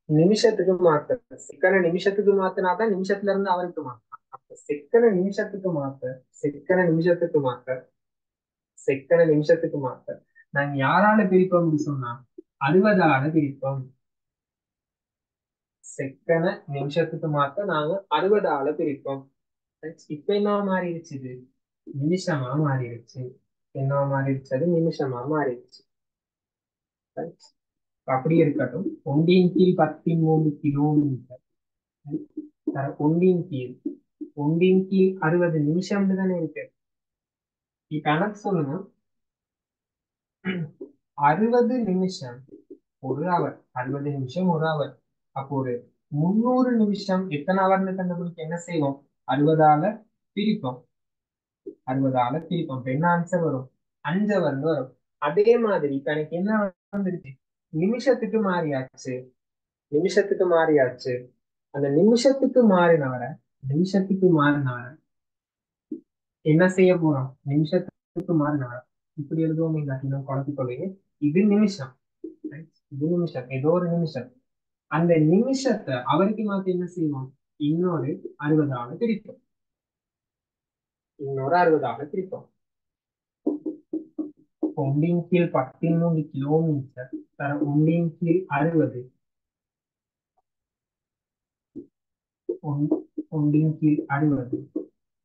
நிமிஷத்துக்கு மாத்த. செகண்ட் நிமிஷத்துக்கு மாத்தினாதான் நிமிஷத்துல இருந்து அவருக்கு மாத்தலாம். அப்ப செகண்ட் நிமிஷத்துக்கு மாத்த நாங்க யாரால பிரிப்போம்னு சொன்னா 60ஆல பிரிப்போம். செகண்ட் நிமிஷத்துக்கு மாத்த நாங்க 60ஆல பிரிப்போம். இப்ப என்ன மாறிடுச்சு? நிமிஷமா மாறிடுச்சு. அது நிமிஷமா மாறிடுச்சு. அப்படி இருக்கட்டும். 1 கீழ் 13 கிலோமீட்டர் 1 கீழ் 60 நிமிஷம்னு தானே இருக்கு. இப்ப கணக்கு சொல்லுங்க. 60 நிமிஷம் 1 அவர். 60 நிமிஷம் 1 அவர். அப்போ ஒரு 300 நிமிஷம் எத்தனை அவர்னு கண்டுபிடிக்க என்ன செய்வோம்? 60ஆல பிரிப்போம். என்ன ஆன்சர் வரும்? 5 அவர்னு வரும். அதே மாதிரி இப்ப எனக்கு என்ன வந்துருச்சு? நிமிஷத்துக்கு மாறியாச்சு. அந்த நிமிஷத்துக்கு மாறினவரை என்ன செய்ய போறோம்? நிமிஷத்துக்கு மாறினவரை இப்படி எழுதுவோம். இன்னும் குழப்பிக்கொள்ளுங்க. இது நிமிஷம். ஏதோ ஒரு நிமிஷம். அந்த நிமிஷத்தை அவருக்கு மாத்தி என்ன செய்வோம்? இன்னொரு 60ஆல பிரிப்போம். 1 கீழ் 13 கிலோமீட்டர் 1 கீழ் 60.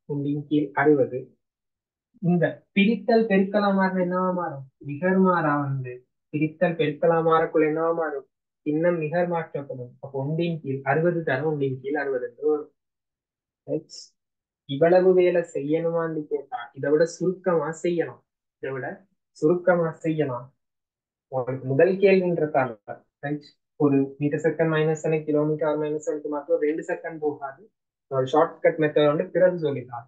1 கீழ் 60. இந்த பிரித்தல் பெருக்கலா மாறின என்னவா மாறும்? நிகர்மாறா பிரித்தல் பெருக்கலா மாறக்குள்ள என்னவா மாறும்? இன்னும் நிகர் மாற்றப்படும். அப்போ 1 கீழ் 60 தர 1 கீழ் 60 வரும். இவ்வளவு வேலை செய்யணுமான்னு கேட்டா இதை விட சுருக்கமா செய்யலாம். உங்களுக்கு முதல் கேள்வின்றதால ஒரு metre second minus kilometre minus மாத்திரம் 2 செகண்ட் போகாது. ஒரு ஷார்ட் கட் மெத்தட் பிறகு சொல்லிட்டாரு.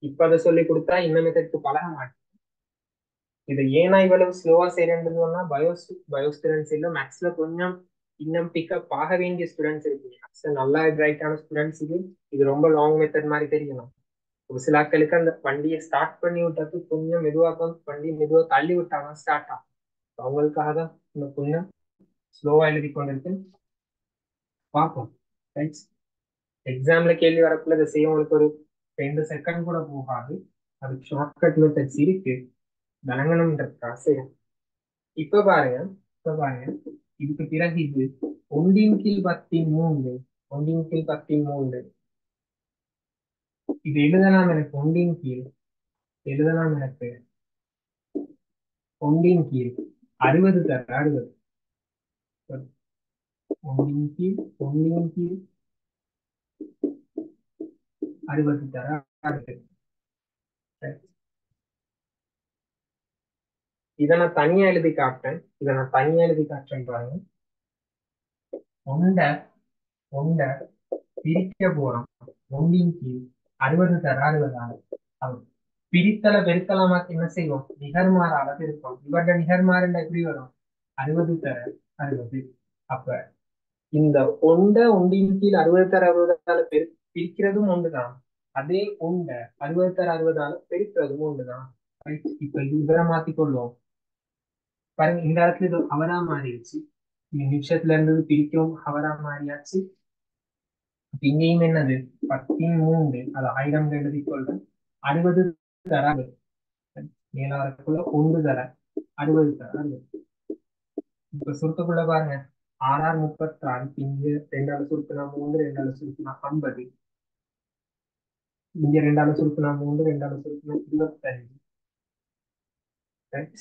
இப்ப அதை சொல்லி கொடுத்தா இந்த மெத்தட்க்கு பழக மாட்டேன். இதை ஏன்னா இவ்வளவு ஸ்லோவா செய்யறேன்றதுன்னா பயோ ஸ்டூடெண்ட்ஸ் இல்ல, மேக்ஸ்ல கொஞ்சம் இன்னும் பிக்கப் ஆக வேண்டிய ஸ்டூடெண்ட்ஸ் இருக்கு. மேக்ஸ்ல நல்லா பிரைட்டான ஸ்டூடெண்ட்ஸ் இது ரொம்ப லாங் மெத்தட் மாதிரி தெரியலாம். ஒரு சில ஆட்களுக்கு அந்த வண்டியை ஸ்டார்ட் பண்ணி விட்டது கொஞ்சம் மெதுவாக வண்டியை மெதுவா தள்ளி விட்டாதான் ஸ்டார்ட் ஆகும். அவங்களுக்காக தான் இன்னும் கொஞ்சம் ஸ்லோவா எழுதி கொண்டிருக்கு. பார்ப்போம். ரைட். எக்ஸாம்ல கேள்வி வரக்குள்ள இதை செய்ய உங்களுக்கு ஒரு 2 செகண்ட் கூட போகாது. அதுக்கு ஷார்ட்கட் மெத்தட்ஸ் இருக்கு. வழங்கணும்ன்றதுக்காக செய்யும். இப்ப பாருங்க இதுக்கு பிறகு இது 1/10 1/10 இது எழுதலாம் எனக்கு 60 தர 60. 1/60 தர 60. இதை நான் தனியா எழுதி காட்டுறேன் பாருங்க. ஒண்ட ஒண்ட பிரிக்க போறோம். 1/60 தர 60. பிரித்தல பெருக்கலாமாக்கு என்ன செய்வோம்? நிகர்மாறால பெருக்கும். இவருடைய நிகர்மாறுண்டா எப்படி வரும்? 60 தர 60. அப்ப இந்த 1/60 தர 60ஆல பிரிக்கிறதும் ஒன்றுதான். அதே 60 தர 60ஆல பெருக்கிறதும் ஒன்றுதான். இப்ப இது இவரை மாத்திக்கொள்வோம். பாருங்க இந்த இடத்துல இது அவரா மாறிடுச்சு. நிமிஷத்துல இருந்தது பிரிக்கவும் அவரா மாறியாச்சு. இங்கேயும் என்னது 10/3 அது 1000 எழுதி கொள்றேன். 60 தர 60. மேலாளருக்குள்ள 1 தர 60 தர 60. இப்ப சுருக்கக்குள்ள பாருங்க 6×6 = 36. இங்க 2ஆல சுருக்குனா 3, 2ஆல சுருக்குனா 50. இங்க 2ஆல சுருக்குனா 3, 2ஆல சுருக்குனா 25. Right?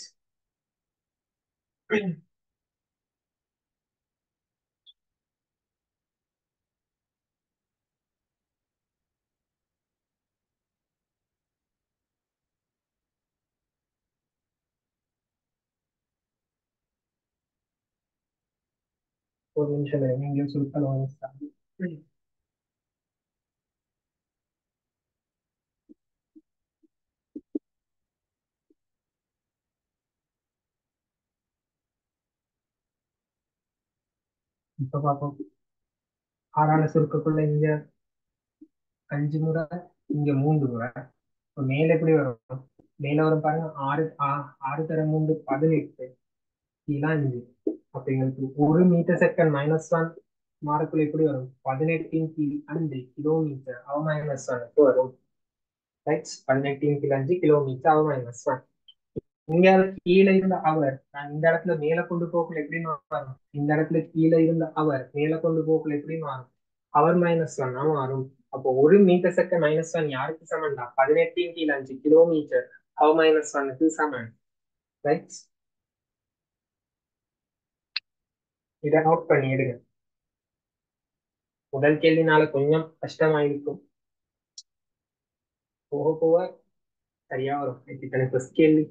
ஒரு நிமிஷம் நீங்க சுருக்கலாம். இப்ப பார்ப்போம். 6ஆல சுருக்கக்குள்ள இங்க 5 முறை, இங்க 3 முறை. இப்ப மேல எப்படி வரும்? மேல வரும் பாருங்க. 6 தர 3 18. கீழே 5. அப்ப எங்களுக்கு 1 மீட்டர் செகண்ட் -1 மாறக்குள்ள எப்படி வரும்? 18/5 கிலோமீட்டர் அவ -1க்கு வரும். ரைட். 18/5 கிலோமீட்டர் அவ -1. இங்க கீழே இருந்த அவர் நான் இந்த இடத்துல மேல கொண்டு போகல எப்படி மாறும்? இந்த இடத்துல கீழே இருந்த அவர் மேல கொண்டு போகல எப்படி மாறும்? அவர் -1 மாறும். அப்போ 1 மீட்டர் செகண்ட் -1 யாருக்கு சமன்டா? 18/5 கிலோமீட்டர் அவ -1க்கு சமன். ரைட். இதை நோட் பண்ணி எடுங்க. முதல் கேள்வினால கொஞ்சம் கஷ்டமா இருக்கும். போக போக சரியா வரும். இதுக்கான ஃபர்ஸ்ட் கேள்வி.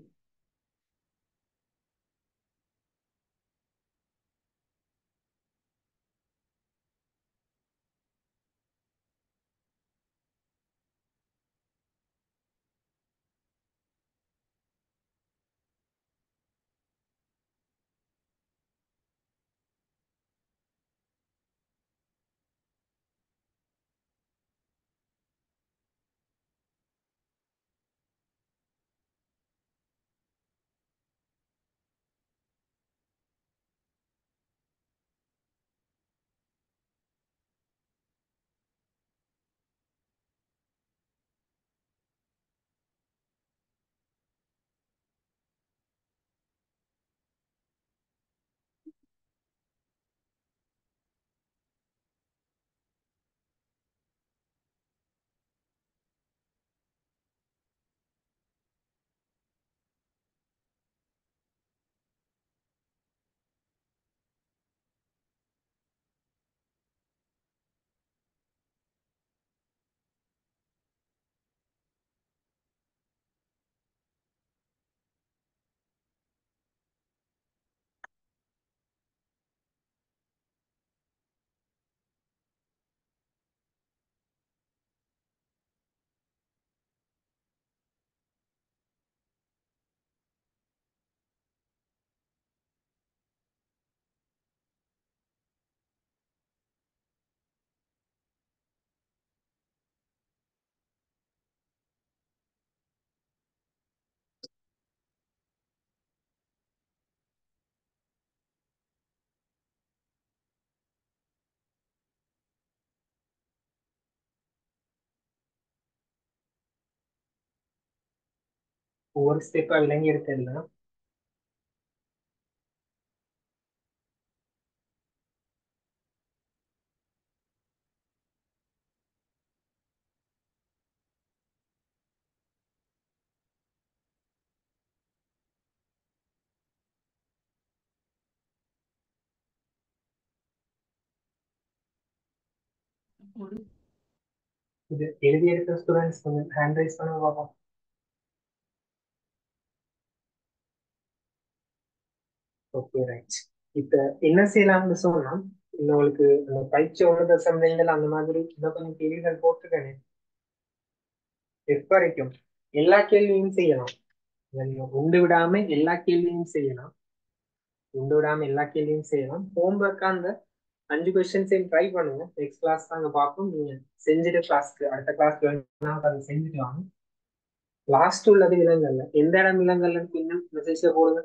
ஒவ்வொரு ஸ்டெப்பா விளங்கி எடுத்ததுல இது எழுதி எடுத்த ஸ்டூடெண்ட்ஸ் கொஞ்சம் ஹேண்ட் ரைஸ் பண்ண பார்ப்போம். Okay right. இப்ப என்ன செய்யலாம்னு சொன்னா, உங்களுக்கு அந்த பயிற்சி 1.2 அந்த மாதிரி இன்னும் கொஞ்சம் கேள்விகள் போட்டுருக்கேன். எப்ப வரைக்கும் எல்லா கேள்வியும் செய்யலாம். நீங்க உண்டு விடாம எல்லா கேள்வியும் செய்யலாம். உண்டு விடாம எல்லா கேள்வியும் செய்யலாம். ஹோம்ஒர்க்கா அந்த 5 கொஸ்டின்ஸையும் ட்ரை பண்ணுங்க. நெக்ஸ்ட் கிளாஸ் தாங்க பார்ப்போம். நீங்க செஞ்சுட்டு கிளாஸ்க்கு அடுத்த கிளாஸ் அதை செஞ்சுட்டு வாங்க. லாஸ்ட் உள்ளது இளங்கல்ல, எந்த இடம் இளங்கல்ல இன்னும் மெசேஜ்ல போடுங்க.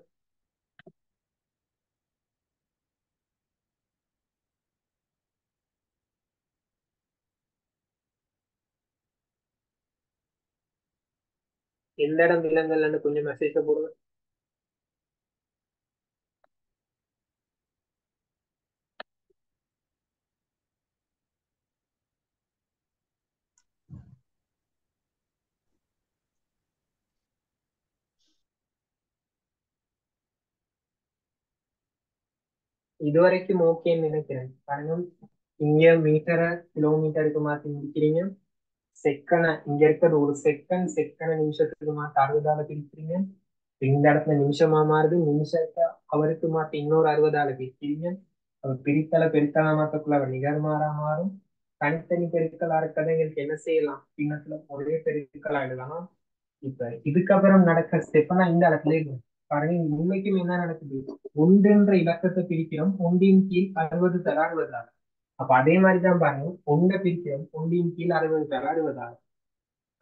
எந்த இடம் இளங்கல்ல கொஞ்சம் மெசேஜ்ல போடுங்க. இதுவரைக்கும் ஓகேன்னு நினைக்கிறேன். காரணம் இங்க மீட்டரை கிலோமீட்டருக்கு மாத்தி முடிக்கிறீங்க. செகண்ட் இங்க இருக்கிறது ஒரு செகண்ட், செகண்ட் நிமிஷத்துக்கு மாத்தி 60ஆல பிரிக்கிறீங்க. இந்த இடத்துல நிமிஷமா மாறுது, நிமிஷத்தை அவருக்கு மாத்தி இன்னொரு 60ஆல பிரிக்கிறீங்க. அவர் பிரித்தலை பெருத்தலா மாத்தக்குள்ள அவர் நிகர்மாறா மாறும். தனித்தனி பெருக்களா இருக்கிறத எங்களுக்கு என்ன செய்யலாம், பின்னத்துல ஒரே பெருக்களா எழுதலாம். இப்ப இதுக்கப்புறம் நடக்கிற ஸ்டெப்னா இந்த இடத்துல இருக்கும் பாருங்க. உண்மைக்கும் என்ன நடக்குது, ஒன்றுன்ற இலக்கத்தை பிரிக்கிறோம், ஒன்றின் கீழ் 60 தர 60. அப்ப அதே மாதிரிதான் பாருங்க, ஒன்றை பிரிக்கிறோம், ஒன்றின் கீழ் 60 தர 60.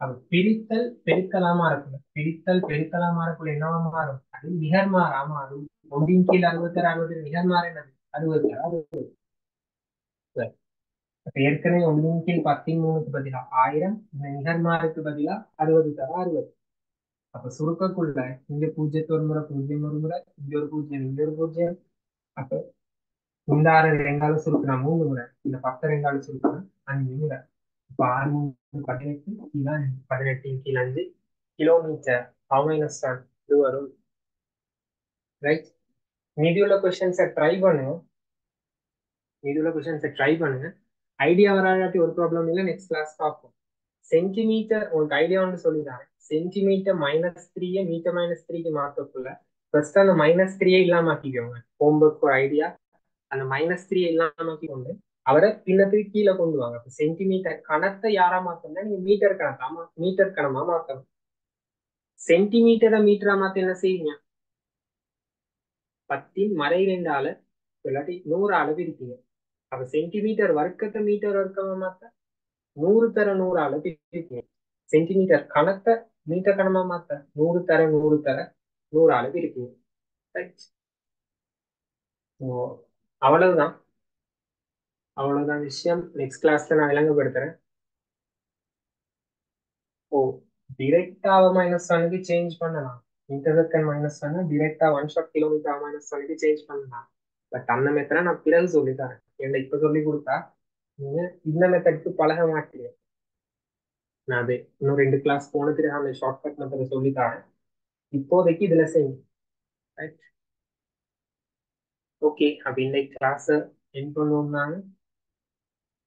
அப்ப பிரித்தல் பெருக்கலாமா இருக்கும், பிரித்தல் பெருக்கலாமா இருக்கும், என்னவா மாறும், அது நிகர்மாறா மாறும். ஒன்றின் கீழ் 60 தர 60 நிகர்மாறு என்னது, 60 தர 60. அப்ப ஏற்கனவே ஒன்றின் கீழ் 13க்கு பதிலா 1000, இந்த நிகர்மாருக்கு பதிலா 60 தர 60. அப்ப சுருக்கக்குள்ள இங்க 0 ஒரு முறை, 0 ஒரு முறை, இங்க ஒரு 0, இங்க ஒரு 0. அப்ப இந்த 6 ரெண்டாலும் சுருக்கினா 3 முறை, இந்த 10 ரெண்டாலும் சுருக்கினா 5 முறை. இப்ப 6 3 18, கீழே 18 கீழே 5 கிலோமீட்டர் -1 இது வரும். ரைட். மீதியுள்ள கொஸ்டின்ஸை ட்ரை பண்ணுங்க. மீதியுள்ள கொஸ்டின்ஸை ட்ரை பண்ணுங்க. ஐடியா வராட்டி ஒரு ப்ராப்ளம் இல்லை, நெக்ஸ்ட் கிளாஸ் பார்ப்போம். சென்டிமீட்டர் உங்களுக்கு ஐடியா ஒன்று சொல்லிட்டாங்க. சென்டிமீட்டர் -3 மீட்டர் -3க்கு மாற்றக்குள்ள ஃபர்ஸ்ட் அந்த -3 இல்லாம ஆக்கிக்கோங்க. ஹோம்ஒர்க் ஒரு ஐடியா, அந்த -3 இல்லாம ஆக்கி கொண்டு அவரை பின்னத்துக்கு கீழே கொண்டு வாங்க. சென்டிமீட்டர் கணத்தை யாரா மாத்தணும்னா நீங்க மீட்டர் கணக்கா மீட்டர் கணமா மாத்தணும். சென்டிமீட்டரை மீட்டரா மாத்த என்ன செய்யுங்க, 10^2 இல்லாட்டி 100 பிரிப்பீங்க. அப்ப சென்டிமீட்டர் வர்க்கத்தை மீட்டர் வர்க்கமா மாத்த 100 தர 100 பிரிப்பீங்க. சென்டிமீட்டர் கணத்தை மீட்டர் கணமா மாத்த 100 தர 100 தர 100 பிரிப்பீங்க. அவ்வளவுதான், அவ்வளவுதான் விஷயம். நெக்ஸ்ட் கிளாஸ்ல நான் விளங்கப்படுத்துறேன். ஓ, டிரெக்டாக -1க்கு சேஞ்ச் பண்ணலாம். இன்டர்செக்ட் -1 டிரெக்டா 1 ஷாட் கிலோமீட்டர் -1க்கு சேஞ்ச் பண்ணலாம். பட் அந்த மெத்தடை நான் பிறகு சொல்லித்தரேன். என்ன இப்ப சொல்லி கொடுத்தா நீங்க இந்த மெத்தடுக்கு பழக மாட்டீங்க. நான் அது இன்னும் 2 கிளாஸ் போன பிறகு அந்த ஷார்ட்கட் மெத்தடை சொல்லித்தரேன். இப்போதைக்கு இதுல செய்யுங்க. ஓகே, அப்ப இன்னைக்கு கிளாஸ் என் பண்ணுவோம்னாங்க.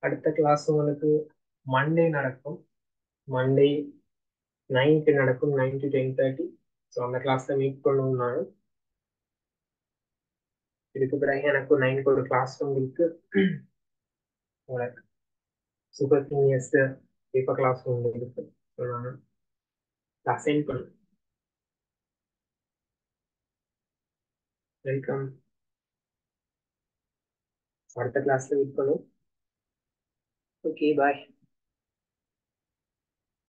அடுத்த கிளாஸ் உங்களுக்கு மண்டே நடக்கும். மண்டே 9 நடக்கும், 9 to 10:30. ஸோ அந்த கிளாஸ்ல மீட் பண்ணுவோம்னாங்க. இதுக்கு பிறகு எனக்கு 9க்கு ஒரு கிளாஸ் உங்களுக்கு சூப்பர் சீனியர்ஸ் பேப்பர் கிளாஸ் ஒன்று இருக்கு. ஸோ நான் அசைன் பண்ணு. வெல்கம். அடுத்த கிளாஸ்ல மீட் பண்ணுவோம். ஓகே, பாய்.